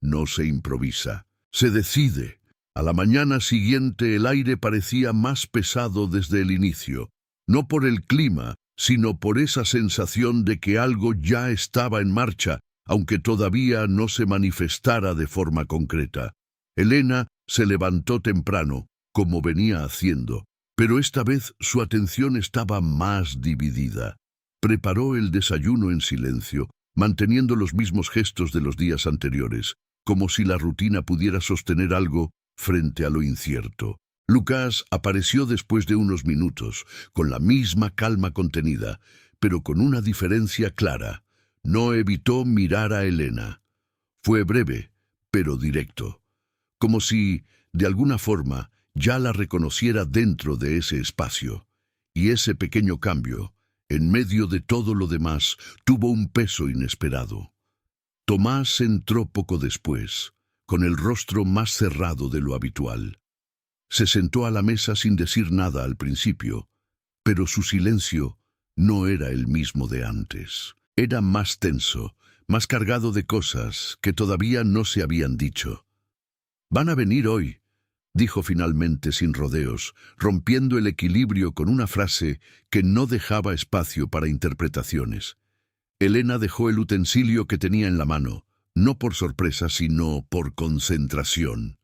no se improvisa, se decide. A la mañana siguiente el aire parecía más pesado desde el inicio, no por el clima, sino por esa sensación de que algo ya estaba en marcha, aunque todavía no se manifestara de forma concreta. Elena se levantó temprano, como venía haciendo, pero esta vez su atención estaba más dividida. Preparó el desayuno en silencio, manteniendo los mismos gestos de los días anteriores, como si la rutina pudiera sostener algo frente a lo incierto. Lucas apareció después de unos minutos, con la misma calma contenida, pero con una diferencia clara. No evitó mirar a Elena. Fue breve, pero directo, como si, de alguna forma, ya la reconociera dentro de ese espacio. Y ese pequeño cambio, en medio de todo lo demás, tuvo un peso inesperado. Tomás entró poco después, con el rostro más cerrado de lo habitual. Se sentó a la mesa sin decir nada al principio, pero su silencio no era el mismo de antes. Era más tenso, más cargado de cosas que todavía no se habían dicho. «Van a venir hoy», dijo finalmente sin rodeos, rompiendo el equilibrio con una frase que no dejaba espacio para interpretaciones. Elena dejó el utensilio que tenía en la mano, no por sorpresa, sino por concentración.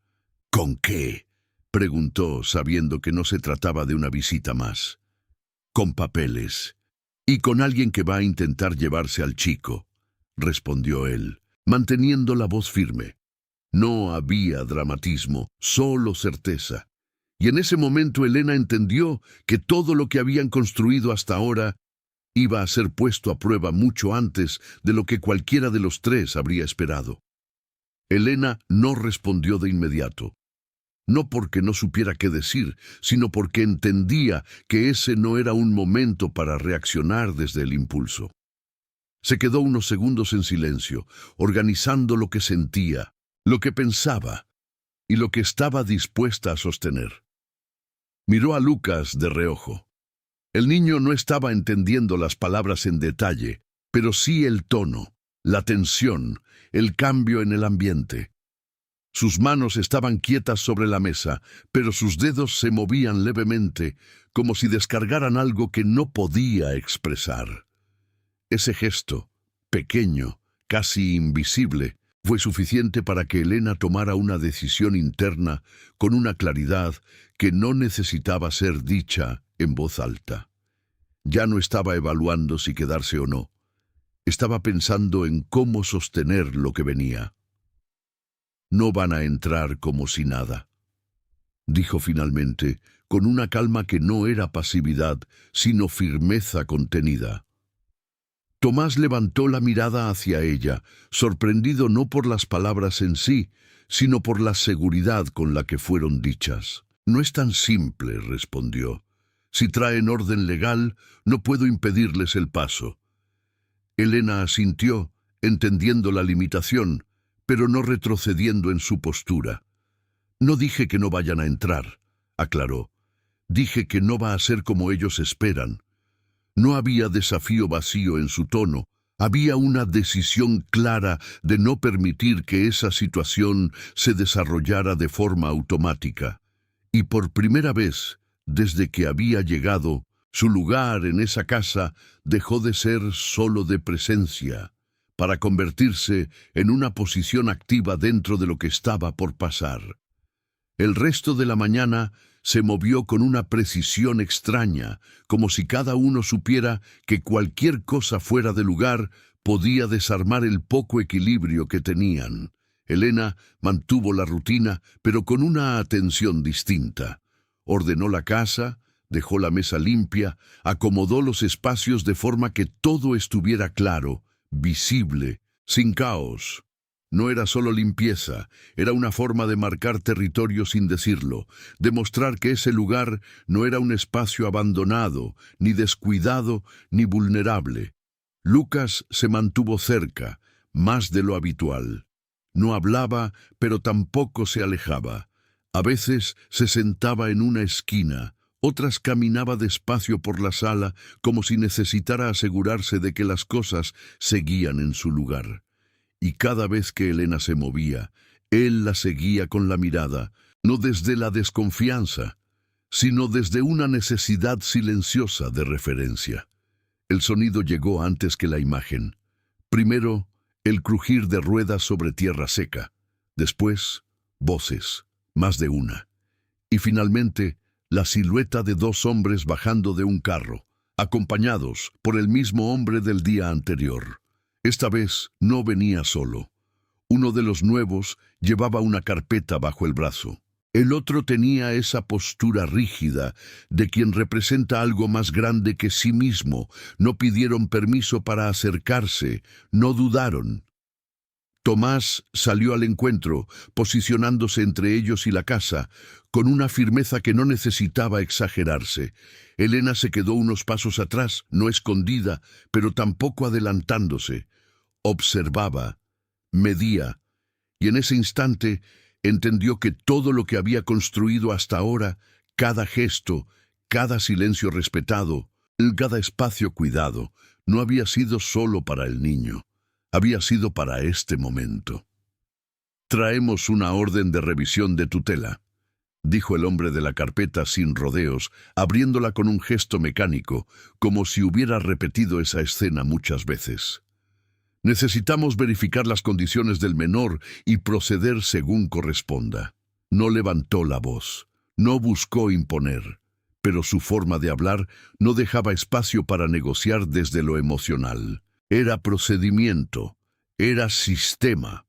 «¿Con qué?», preguntó, sabiendo que no se trataba de una visita más. «Con papeles. Y con alguien que va a intentar llevarse al chico», respondió él, manteniendo la voz firme. No había dramatismo, solo certeza. Y en ese momento Elena entendió que todo lo que habían construido hasta ahora iba a ser puesto a prueba mucho antes de lo que cualquiera de los tres habría esperado. Elena no respondió de inmediato. No porque no supiera qué decir, sino porque entendía que ese no era un momento para reaccionar desde el impulso. Se quedó unos segundos en silencio, organizando lo que sentía, lo que pensaba y lo que estaba dispuesta a sostener. Miró a Lucas de reojo. El niño no estaba entendiendo las palabras en detalle, pero sí el tono, la tensión, el cambio en el ambiente. Sus manos estaban quietas sobre la mesa, pero sus dedos se movían levemente, como si descargaran algo que no podía expresar. Ese gesto, pequeño, casi invisible, fue suficiente para que Elena tomara una decisión interna con una claridad que no necesitaba ser dicha en voz alta. Ya no estaba evaluando si quedarse o no. Estaba pensando en cómo sostener lo que venía. «No van a entrar como si nada», dijo finalmente, con una calma que no era pasividad, sino firmeza contenida. Tomás levantó la mirada hacia ella, sorprendido no por las palabras en sí, sino por la seguridad con la que fueron dichas. «No es tan simple», respondió. «Si traen orden legal, no puedo impedirles el paso». Elena asintió, entendiendo la limitación, pero no retrocediendo en su postura. «No dije que no vayan a entrar», aclaró. «Dije que no va a ser como ellos esperan». No había desafío vacío en su tono, había una decisión clara de no permitir que esa situación se desarrollara de forma automática. Y por primera vez, desde que había llegado, su lugar en esa casa dejó de ser solo de presencia, para convertirse en una posición activa dentro de lo que estaba por pasar. El resto de la mañana se movió con una precisión extraña, como si cada uno supiera que cualquier cosa fuera de lugar podía desarmar el poco equilibrio que tenían. Elena mantuvo la rutina, pero con una atención distinta. Ordenó la casa, dejó la mesa limpia, acomodó los espacios de forma que todo estuviera claro, visible, sin caos. No era solo limpieza, era una forma de marcar territorio sin decirlo, demostrar que ese lugar no era un espacio abandonado, ni descuidado, ni vulnerable. Lucas se mantuvo cerca, más de lo habitual. No hablaba, pero tampoco se alejaba. A veces se sentaba en una esquina, otras caminaba despacio por la sala como si necesitara asegurarse de que las cosas seguían en su lugar. Y cada vez que Elena se movía, él la seguía con la mirada, no desde la desconfianza, sino desde una necesidad silenciosa de referencia. El sonido llegó antes que la imagen. Primero, el crujir de ruedas sobre tierra seca. Después, voces, más de una. Y finalmente, la silueta de dos hombres bajando de un carro, acompañados por el mismo hombre del día anterior. Esta vez no venía solo. Uno de los nuevos llevaba una carpeta bajo el brazo. El otro tenía esa postura rígida de quien representa algo más grande que sí mismo. No pidieron permiso para acercarse, no dudaron. Tomás salió al encuentro, posicionándose entre ellos y la casa, con una firmeza que no necesitaba exagerarse. Elena se quedó unos pasos atrás, no escondida, pero tampoco adelantándose. Observaba, medía, y en ese instante entendió que todo lo que había construido hasta ahora, cada gesto, cada silencio respetado, cada espacio cuidado, no había sido solo para el niño. Había sido para este momento. «Traemos una orden de revisión de tutela», dijo el hombre de la carpeta sin rodeos, abriéndola con un gesto mecánico, como si hubiera repetido esa escena muchas veces. «Necesitamos verificar las condiciones del menor y proceder según corresponda». No levantó la voz, no buscó imponer, pero su forma de hablar no dejaba espacio para negociar desde lo emocional. Era procedimiento, era sistema.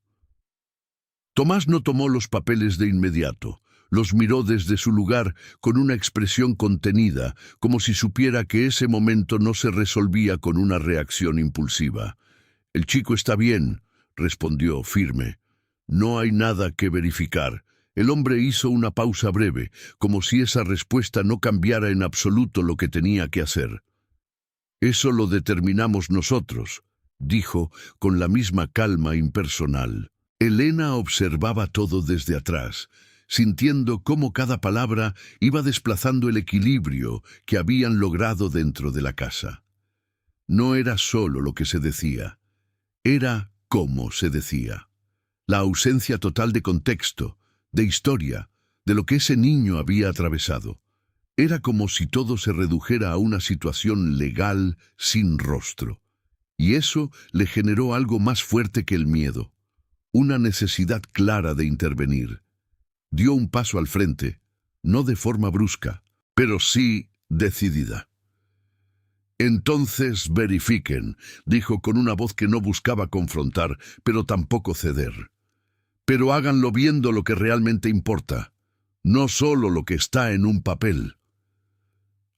Tomás no tomó los papeles de inmediato. Los miró desde su lugar con una expresión contenida, como si supiera que ese momento no se resolvía con una reacción impulsiva. «El chico está bien», respondió firme. «No hay nada que verificar». El hombre hizo una pausa breve, como si esa respuesta no cambiara en absoluto lo que tenía que hacer. «Eso lo determinamos nosotros», dijo con la misma calma impersonal. Elena observaba todo desde atrás, sintiendo cómo cada palabra iba desplazando el equilibrio que habían logrado dentro de la casa. No era solo lo que se decía, era cómo se decía. La ausencia total de contexto, de historia, de lo que ese niño había atravesado. Era como si todo se redujera a una situación legal sin rostro. Y eso le generó algo más fuerte que el miedo, una necesidad clara de intervenir. Dio un paso al frente, no de forma brusca, pero sí decidida. «Entonces verifiquen», dijo con una voz que no buscaba confrontar, pero tampoco ceder. «Pero háganlo viendo lo que realmente importa, no solo lo que está en un papel».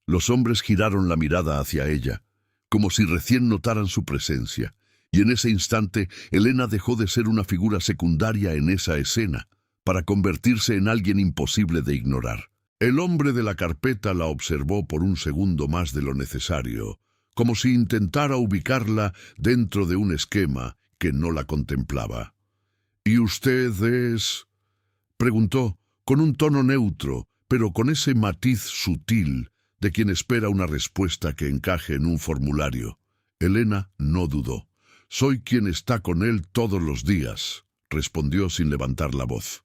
Los hombres giraron la mirada hacia ella, como si recién notaran su presencia, y en ese instante Elena dejó de ser una figura secundaria en esa escena, para convertirse en alguien imposible de ignorar. El hombre de la carpeta la observó por un segundo más de lo necesario, como si intentara ubicarla dentro de un esquema que no la contemplaba. «¿Y usted es?», preguntó, con un tono neutro, pero con ese matiz sutil de quien espera una respuesta que encaje en un formulario. Elena no dudó. «Soy quien está con él todos los días», respondió sin levantar la voz.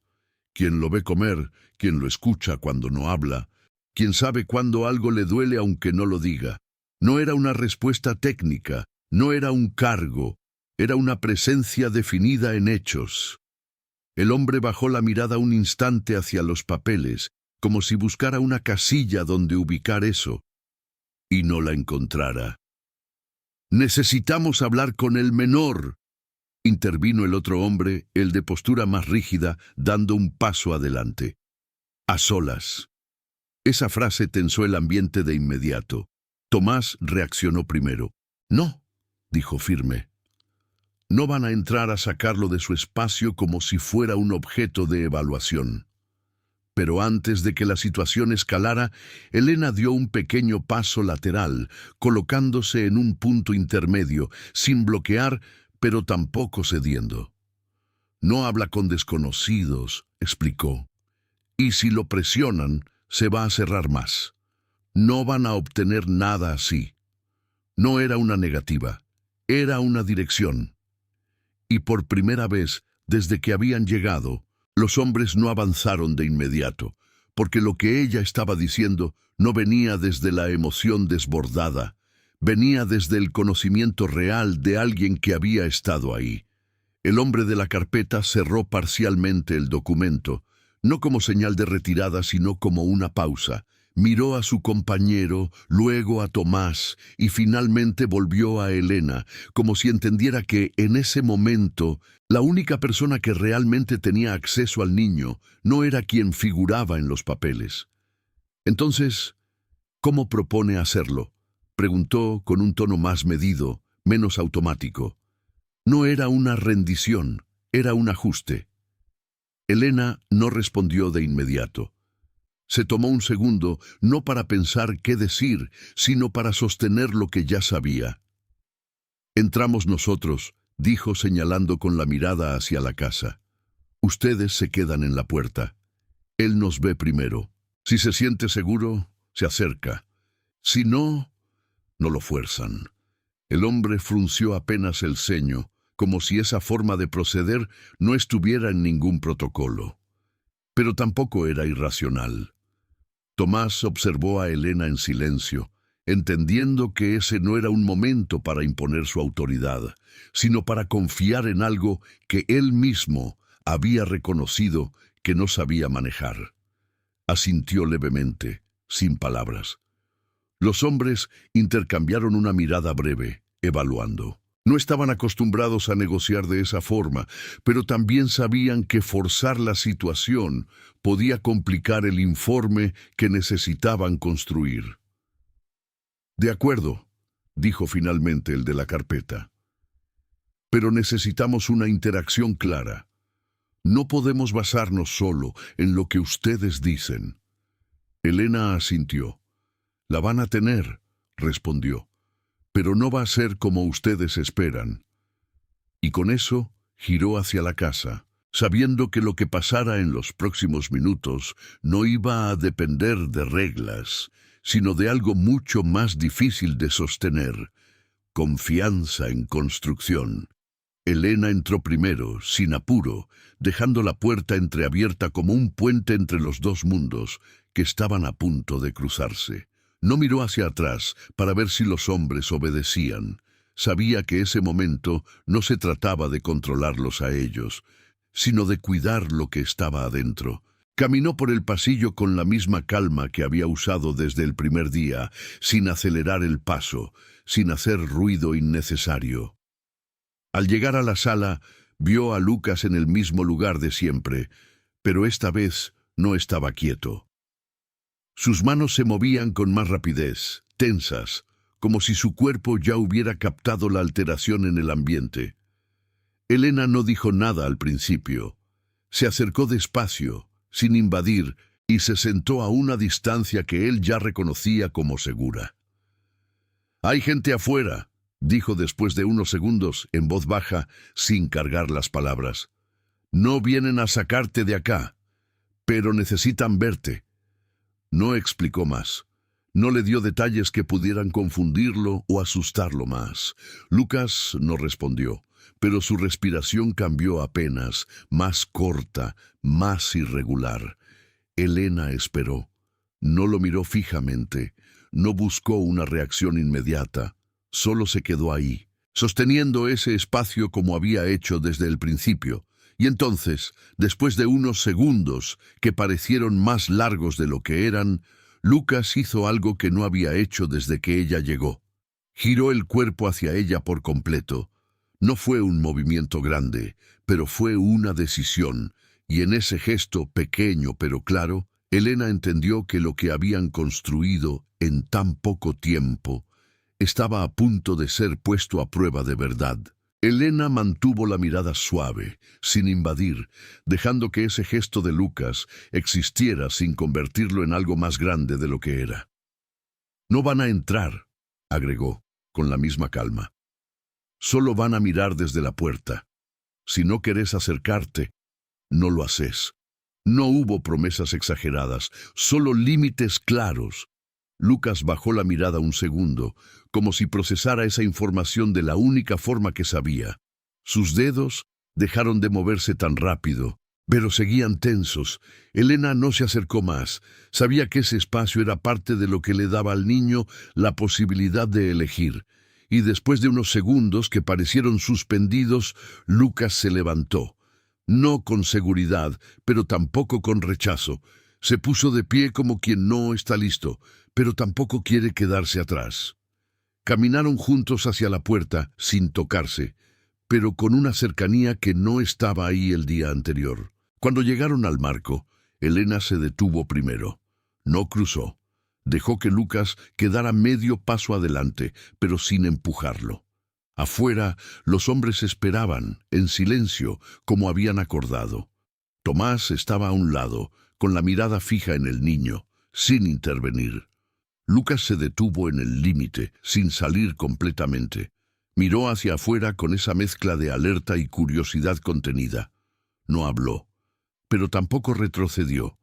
«Quien lo ve comer, quien lo escucha cuando no habla, quien sabe cuando algo le duele aunque no lo diga». No era una respuesta técnica, no era un cargo, era una presencia definida en hechos. El hombre bajó la mirada un instante hacia los papeles, como si buscara una casilla donde ubicar eso, y no la encontrara. «Necesitamos hablar con el menor», intervino el otro hombre, el de postura más rígida, dando un paso adelante. «A solas». Esa frase tensó el ambiente de inmediato. Tomás reaccionó primero. «No», dijo firme. «No van a entrar a sacarlo de su espacio como si fuera un objeto de evaluación». Pero antes de que la situación escalara, Elena dio un pequeño paso lateral, colocándose en un punto intermedio, sin bloquear, pero tampoco cediendo. «No habla con desconocidos», explicó. «Y si lo presionan, se va a cerrar más. No van a obtener nada así». No era una negativa, era una dirección. Y por primera vez, desde que habían llegado, los hombres no avanzaron de inmediato, porque lo que ella estaba diciendo no venía desde la emoción desbordada, venía desde el conocimiento real de alguien que había estado ahí. El hombre de la carpeta cerró parcialmente el documento, no como señal de retirada, sino como una pausa. Miró a su compañero, luego a Tomás, y finalmente volvió a Elena, como si entendiera que, en ese momento, la única persona que realmente tenía acceso al niño no era quien figuraba en los papeles. «Entonces, ¿cómo propone hacerlo?», preguntó con un tono más medido, menos automático. No era una rendición, era un ajuste. Elena no respondió de inmediato. Se tomó un segundo, no para pensar qué decir, sino para sostener lo que ya sabía. «Entramos nosotros», dijo señalando con la mirada hacia la casa. «Ustedes se quedan en la puerta. Él nos ve primero. Si se siente seguro, se acerca. Si no, no lo fuerzan». El hombre frunció apenas el ceño, como si esa forma de proceder no estuviera en ningún protocolo. Pero tampoco era irracional. Tomás observó a Elena en silencio, entendiendo que ese no era un momento para imponer su autoridad, sino para confiar en algo que él mismo había reconocido que no sabía manejar. Asintió levemente, sin palabras. Los hombres intercambiaron una mirada breve, evaluando. No estaban acostumbrados a negociar de esa forma, pero también sabían que forzar la situación podía complicar el informe que necesitaban construir. «De acuerdo», dijo finalmente el de la carpeta. «Pero necesitamos una interacción clara. No podemos basarnos solo en lo que ustedes dicen». Elena asintió. «La van a tener», respondió. «Pero no va a ser como ustedes esperan». Y con eso giró hacia la casa, sabiendo que lo que pasara en los próximos minutos no iba a depender de reglas, sino de algo mucho más difícil de sostener: confianza en construcción. Elena entró primero, sin apuro, dejando la puerta entreabierta como un puente entre los dos mundos que estaban a punto de cruzarse. No miró hacia atrás para ver si los hombres obedecían. Sabía que ese momento no se trataba de controlarlos a ellos, sino de cuidar lo que estaba adentro. Caminó por el pasillo con la misma calma que había usado desde el primer día, sin acelerar el paso, sin hacer ruido innecesario. Al llegar a la sala, vio a Lucas en el mismo lugar de siempre, pero esta vez no estaba quieto. Sus manos se movían con más rapidez, tensas, como si su cuerpo ya hubiera captado la alteración en el ambiente. Elena no dijo nada al principio. Se acercó despacio, sin invadir, y se sentó a una distancia que él ya reconocía como segura. «Hay gente afuera», dijo después de unos segundos, en voz baja, sin cargar las palabras. «No vienen a sacarte de acá, pero necesitan verte». No explicó más. No le dio detalles que pudieran confundirlo o asustarlo más. Lucas no respondió, pero su respiración cambió apenas, más corta, más irregular. Elena esperó. No lo miró fijamente, no buscó una reacción inmediata, solo se quedó ahí, sosteniendo ese espacio como había hecho desde el principio, Y entonces, después de unos segundos que parecieron más largos de lo que eran, Lucas hizo algo que no había hecho desde que ella llegó. Giró el cuerpo hacia ella por completo. No fue un movimiento grande, pero fue una decisión, y en ese gesto pequeño pero claro, Elena entendió que lo que habían construido en tan poco tiempo estaba a punto de ser puesto a prueba de verdad. Elena mantuvo la mirada suave, sin invadir, dejando que ese gesto de Lucas existiera sin convertirlo en algo más grande de lo que era. «No van a entrar», agregó, con la misma calma. «Solo van a mirar desde la puerta. Si no querés acercarte, no lo haces». No hubo promesas exageradas, solo límites claros. Lucas bajó la mirada un segundo, como si procesara esa información de la única forma que sabía. Sus dedos dejaron de moverse tan rápido, pero seguían tensos. Elena no se acercó más. Sabía que ese espacio era parte de lo que le daba al niño la posibilidad de elegir. Y después de unos segundos que parecieron suspendidos, Lucas se levantó. No con seguridad, pero tampoco con rechazo. Se puso de pie como quien no está listo, pero tampoco quiere quedarse atrás. Caminaron juntos hacia la puerta, sin tocarse, pero con una cercanía que no estaba ahí el día anterior. Cuando llegaron al marco, Elena se detuvo primero. No cruzó. Dejó que Lucas quedara medio paso adelante, pero sin empujarlo. Afuera, los hombres esperaban, en silencio, como habían acordado. Tomás estaba a un lado, con la mirada fija en el niño, sin intervenir. Lucas se detuvo en el límite, sin salir completamente. Miró hacia afuera con esa mezcla de alerta y curiosidad contenida. No habló, pero tampoco retrocedió,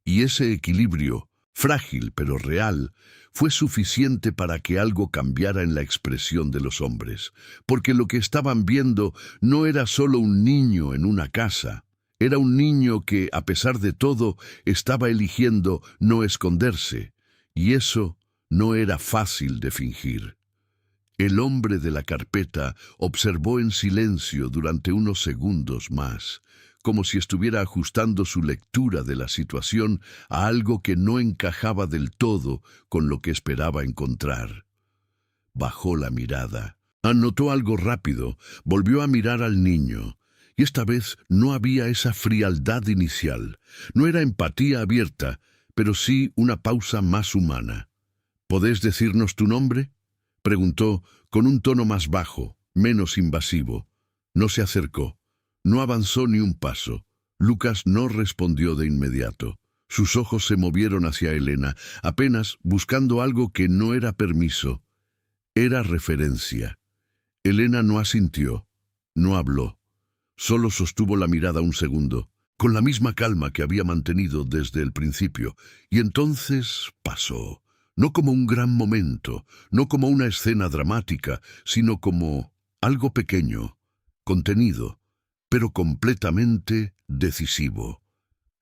y ese equilibrio, frágil pero real, fue suficiente para que algo cambiara en la expresión de los hombres, porque lo que estaban viendo no era solo un niño en una casa, era un niño que, a pesar de todo, estaba eligiendo no esconderse, y eso no era fácil de fingir. El hombre de la carpeta observó en silencio durante unos segundos más, como si estuviera ajustando su lectura de la situación a algo que no encajaba del todo con lo que esperaba encontrar. Bajó la mirada, anotó algo rápido, volvió a mirar al niño, y esta vez no había esa frialdad inicial, no era empatía abierta, pero sí una pausa más humana. «¿Podés decirnos tu nombre?», preguntó con un tono más bajo, menos invasivo. No se acercó. No avanzó ni un paso. Lucas no respondió de inmediato. Sus ojos se movieron hacia Elena, apenas buscando algo que no era permiso. Era referencia. Elena no asintió, no habló. Solo sostuvo la mirada un segundo, con la misma calma que había mantenido desde el principio, y entonces pasó. No como un gran momento, no como una escena dramática, sino como algo pequeño, contenido, pero completamente decisivo.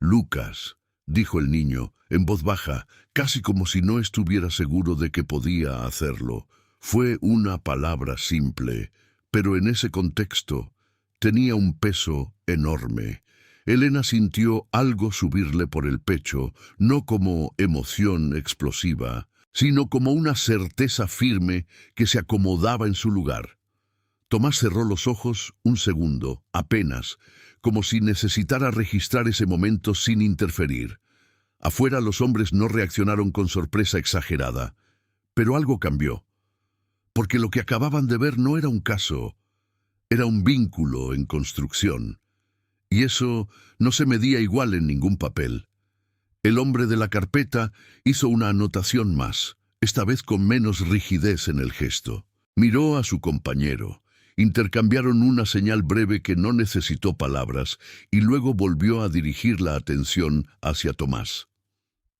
«Lucas», dijo el niño, en voz baja, casi como si no estuviera seguro de que podía hacerlo. Fue una palabra simple, pero en ese contexto tenía un peso enorme. Elena sintió algo subirle por el pecho, no como emoción explosiva, sino como una certeza firme que se acomodaba en su lugar. Tomás cerró los ojos un segundo, apenas, como si necesitara registrar ese momento sin interferir. Afuera los hombres no reaccionaron con sorpresa exagerada, pero algo cambió, porque lo que acababan de ver no era un caso, era un vínculo en construcción. Y eso no se medía igual en ningún papel. El hombre de la carpeta hizo una anotación más, esta vez con menos rigidez en el gesto. Miró a su compañero. Intercambiaron una señal breve que no necesitó palabras y luego volvió a dirigir la atención hacia Tomás.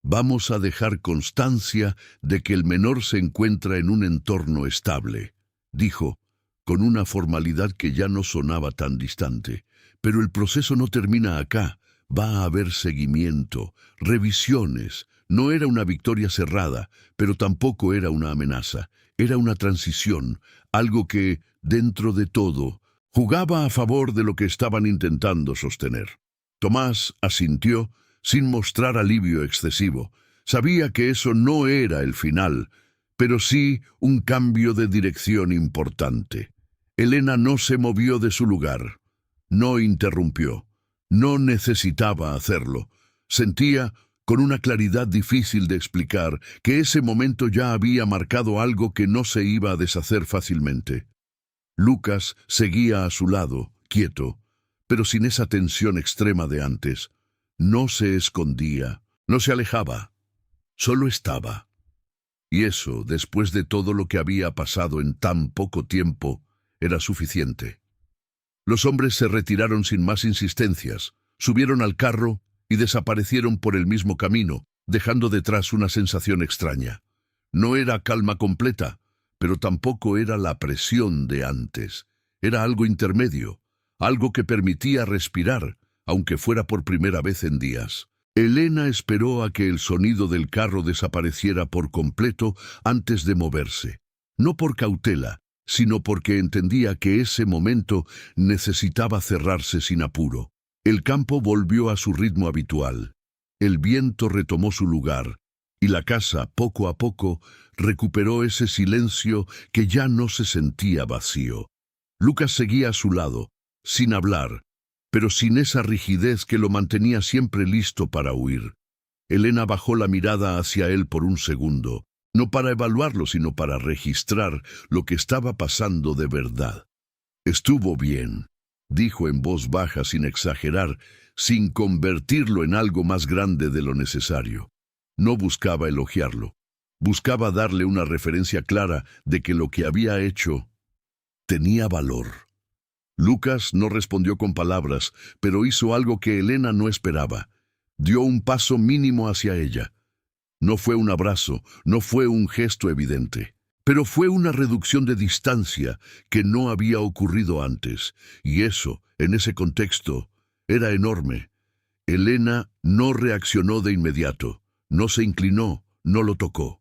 «Vamos a dejar constancia de que el menor se encuentra en un entorno estable», dijo, con una formalidad que ya no sonaba tan distante. «Pero el proceso no termina acá. Va a haber seguimiento, revisiones. No era una victoria cerrada, pero tampoco era una amenaza. Era una transición, algo que, dentro de todo, Jugaba a favor de lo que estaban intentando sostener. Tomás asintió sin mostrar alivio excesivo. Sabía que eso no era el final, pero sí un cambio de dirección importante. Elena no se movió de su lugar, no interrumpió, no necesitaba hacerlo. Sentía, con una claridad difícil de explicar, que ese momento ya había marcado algo que no se iba a deshacer fácilmente. Lucas seguía a su lado, quieto, pero sin esa tensión extrema de antes. No se escondía, no se alejaba, solo estaba. Y eso, después de todo lo que había pasado en tan poco tiempo, era suficiente. Los hombres se retiraron sin más insistencias, subieron al carro y desaparecieron por el mismo camino, dejando detrás una sensación extraña. No era calma completa, pero tampoco era la presión de antes. Era algo intermedio, algo que permitía respirar, aunque fuera por primera vez en días. Elena esperó a que el sonido del carro desapareciera por completo antes de moverse. No por cautela, sino porque entendía que ese momento necesitaba cerrarse sin apuro. El campo volvió a su ritmo habitual. El viento retomó su lugar, y la casa, poco a poco, recuperó ese silencio que ya no se sentía vacío. Lucas seguía a su lado, sin hablar, pero sin esa rigidez que lo mantenía siempre listo para huir. Elena bajó la mirada hacia él por un segundo, no para evaluarlo, sino para registrar lo que estaba pasando de verdad. «Estuvo bien», dijo en voz baja sin exagerar, sin convertirlo en algo más grande de lo necesario. No buscaba elogiarlo. Buscaba darle una referencia clara de que lo que había hecho tenía valor. Lucas no respondió con palabras, pero hizo algo que Elena no esperaba. Dio un paso mínimo hacia ella. No fue un abrazo, no fue un gesto evidente, pero fue una reducción de distancia que no había ocurrido antes, y eso, en ese contexto, era enorme. Elena no reaccionó de inmediato, no se inclinó, no lo tocó.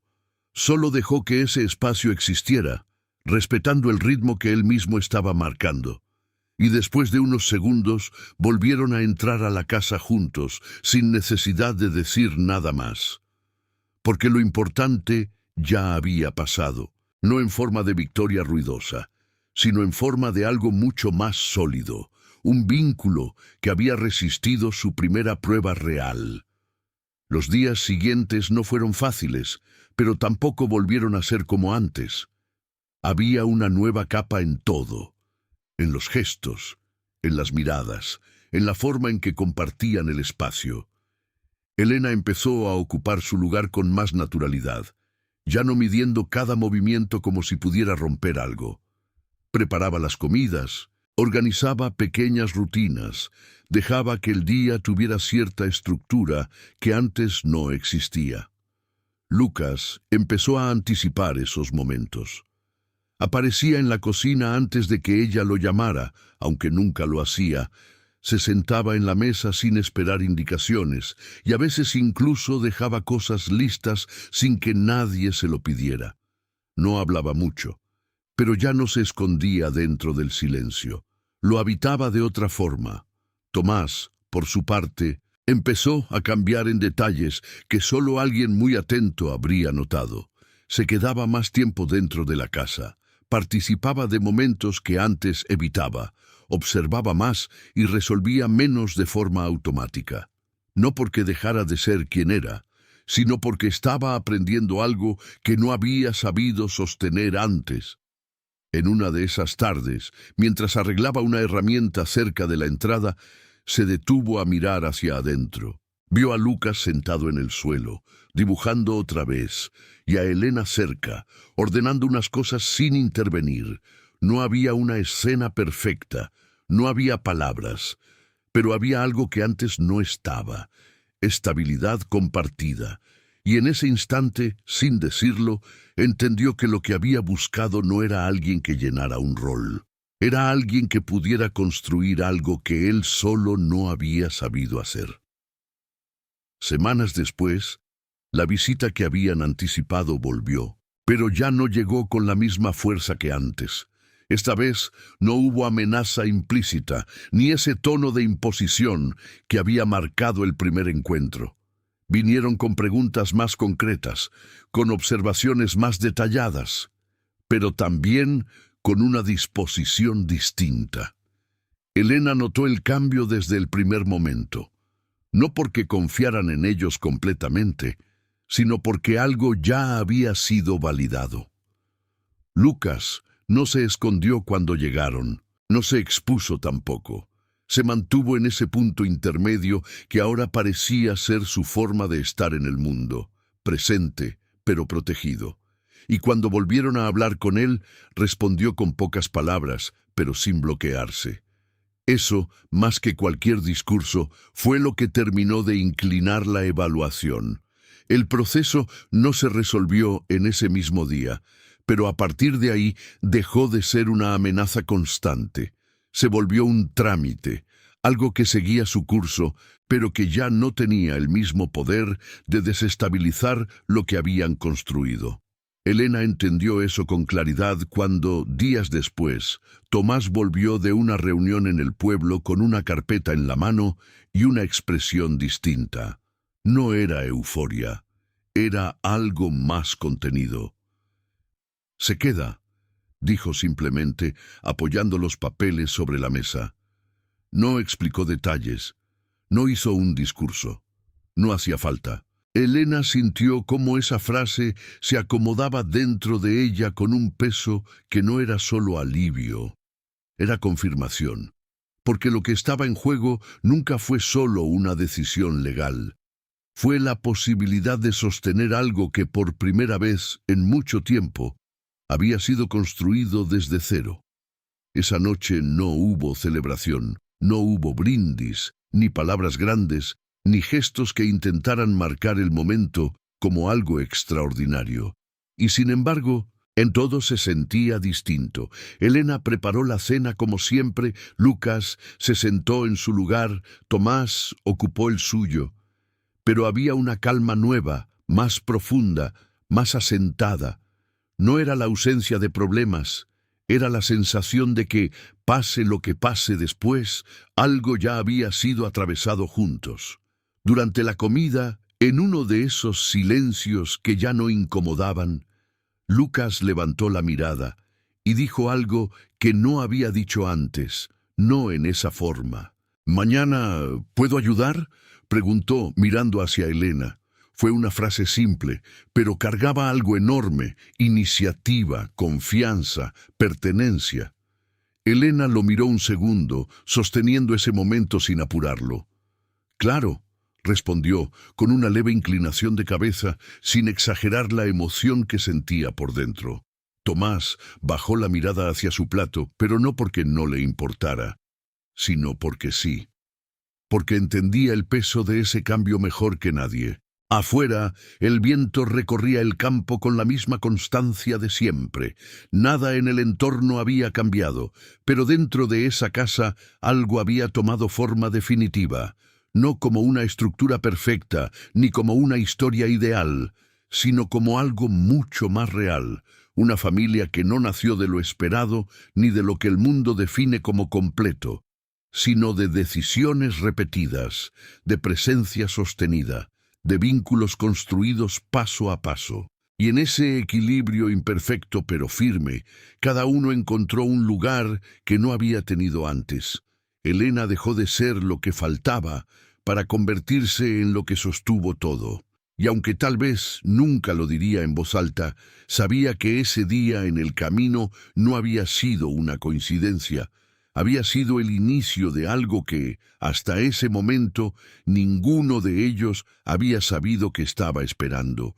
Solo dejó que ese espacio existiera, respetando el ritmo que él mismo estaba marcando. Y después de unos segundos volvieron a entrar a la casa juntos, sin necesidad de decir nada más. Porque lo importante ya había pasado, no en forma de victoria ruidosa, sino en forma de algo mucho más sólido, un vínculo que había resistido su primera prueba real. Los días siguientes no fueron fáciles, pero tampoco volvieron a ser como antes. Había una nueva capa en todo, en los gestos, en las miradas, en la forma en que compartían el espacio. Elena empezó a ocupar su lugar con más naturalidad, ya no midiendo cada movimiento como si pudiera romper algo. Preparaba las comidas, organizaba pequeñas rutinas, dejaba que el día tuviera cierta estructura que antes no existía. Lucas empezó a anticipar esos momentos. Aparecía en la cocina antes de que ella lo llamara, aunque nunca lo hacía. Se sentaba en la mesa sin esperar indicaciones, y a veces incluso dejaba cosas listas sin que nadie se lo pidiera. No hablaba mucho, pero ya no se escondía dentro del silencio. Lo habitaba de otra forma. Tomás, por su parte, empezó a cambiar en detalles que solo alguien muy atento habría notado. Se quedaba más tiempo dentro de la casa, participaba de momentos que antes evitaba, observaba más y resolvía menos de forma automática. No porque dejara de ser quien era, sino porque estaba aprendiendo algo que no había sabido sostener antes. En una de esas tardes, mientras arreglaba una herramienta cerca de la entrada, se detuvo a mirar hacia adentro. Vio a Lucas sentado en el suelo, dibujando otra vez, y a Elena cerca, ordenando unas cosas sin intervenir. No había una escena perfecta, no había palabras, pero había algo que antes no estaba: estabilidad compartida. Y en ese instante, sin decirlo, entendió que lo que había buscado no era alguien que llenara un rol. Era alguien que pudiera construir algo que él solo no había sabido hacer. Semanas después, la visita que habían anticipado volvió, pero ya no llegó con la misma fuerza que antes. Esta vez no hubo amenaza implícita, ni ese tono de imposición que había marcado el primer encuentro. Vinieron con preguntas más concretas, con observaciones más detalladas, pero también con una disposición distinta. Elena notó el cambio desde el primer momento, no porque confiaran en ellos completamente, sino porque algo ya había sido validado. Lucas no se escondió cuando llegaron, no se expuso tampoco. Se mantuvo en ese punto intermedio que ahora parecía ser su forma de estar en el mundo, presente, pero protegido. Y cuando volvieron a hablar con él, respondió con pocas palabras, pero sin bloquearse. Eso, más que cualquier discurso, fue lo que terminó de inclinar la evaluación. El proceso no se resolvió en ese mismo día, pero a partir de ahí dejó de ser una amenaza constante. Se volvió un trámite, algo que seguía su curso, pero que ya no tenía el mismo poder de desestabilizar lo que habían construido. Elena entendió eso con claridad cuando, días después, Tomás volvió de una reunión en el pueblo con una carpeta en la mano y una expresión distinta. No era euforia, era algo más contenido. «Se queda», dijo simplemente, apoyando los papeles sobre la mesa. No explicó detalles, no hizo un discurso. No hacía falta. Elena sintió cómo esa frase se acomodaba dentro de ella con un peso que no era solo alivio, era confirmación, porque lo que estaba en juego nunca fue solo una decisión legal. Fue la posibilidad de sostener algo que por primera vez en mucho tiempo había sido construido desde cero. Esa noche no hubo celebración, no hubo brindis, ni palabras grandes, ni gestos que intentaran marcar el momento como algo extraordinario. Y sin embargo, en todo se sentía distinto. Elena preparó la cena como siempre, Lucas se sentó en su lugar, Tomás ocupó el suyo. Pero había una calma nueva, más profunda, más asentada. No era la ausencia de problemas, era la sensación de que, pase lo que pase después, algo ya había sido atravesado juntos. Durante la comida, en uno de esos silencios que ya no incomodaban, Lucas levantó la mirada y dijo algo que no había dicho antes, no en esa forma. «¿Mañana puedo ayudar?», preguntó mirando hacia Elena. Fue una frase simple, pero cargaba algo enorme: iniciativa, confianza, pertenencia. Elena lo miró un segundo, sosteniendo ese momento sin apurarlo. «Claro», respondió, con una leve inclinación de cabeza, sin exagerar la emoción que sentía por dentro. Tomás bajó la mirada hacia su plato, pero no porque no le importara, sino porque sí. Porque entendía el peso de ese cambio mejor que nadie. Afuera, el viento recorría el campo con la misma constancia de siempre. Nada en el entorno había cambiado, pero dentro de esa casa algo había tomado forma definitiva. No como una estructura perfecta, ni como una historia ideal, sino como algo mucho más real, una familia que no nació de lo esperado ni de lo que el mundo define como completo, sino de decisiones repetidas, de presencia sostenida, de vínculos construidos paso a paso. Y en ese equilibrio imperfecto pero firme, cada uno encontró un lugar que no había tenido antes. Elena dejó de ser lo que faltaba para convertirse en lo que sostuvo todo. Y aunque tal vez nunca lo diría en voz alta, sabía que ese día en el camino no había sido una coincidencia. Había sido el inicio de algo que, hasta ese momento, ninguno de ellos había sabido que estaba esperando.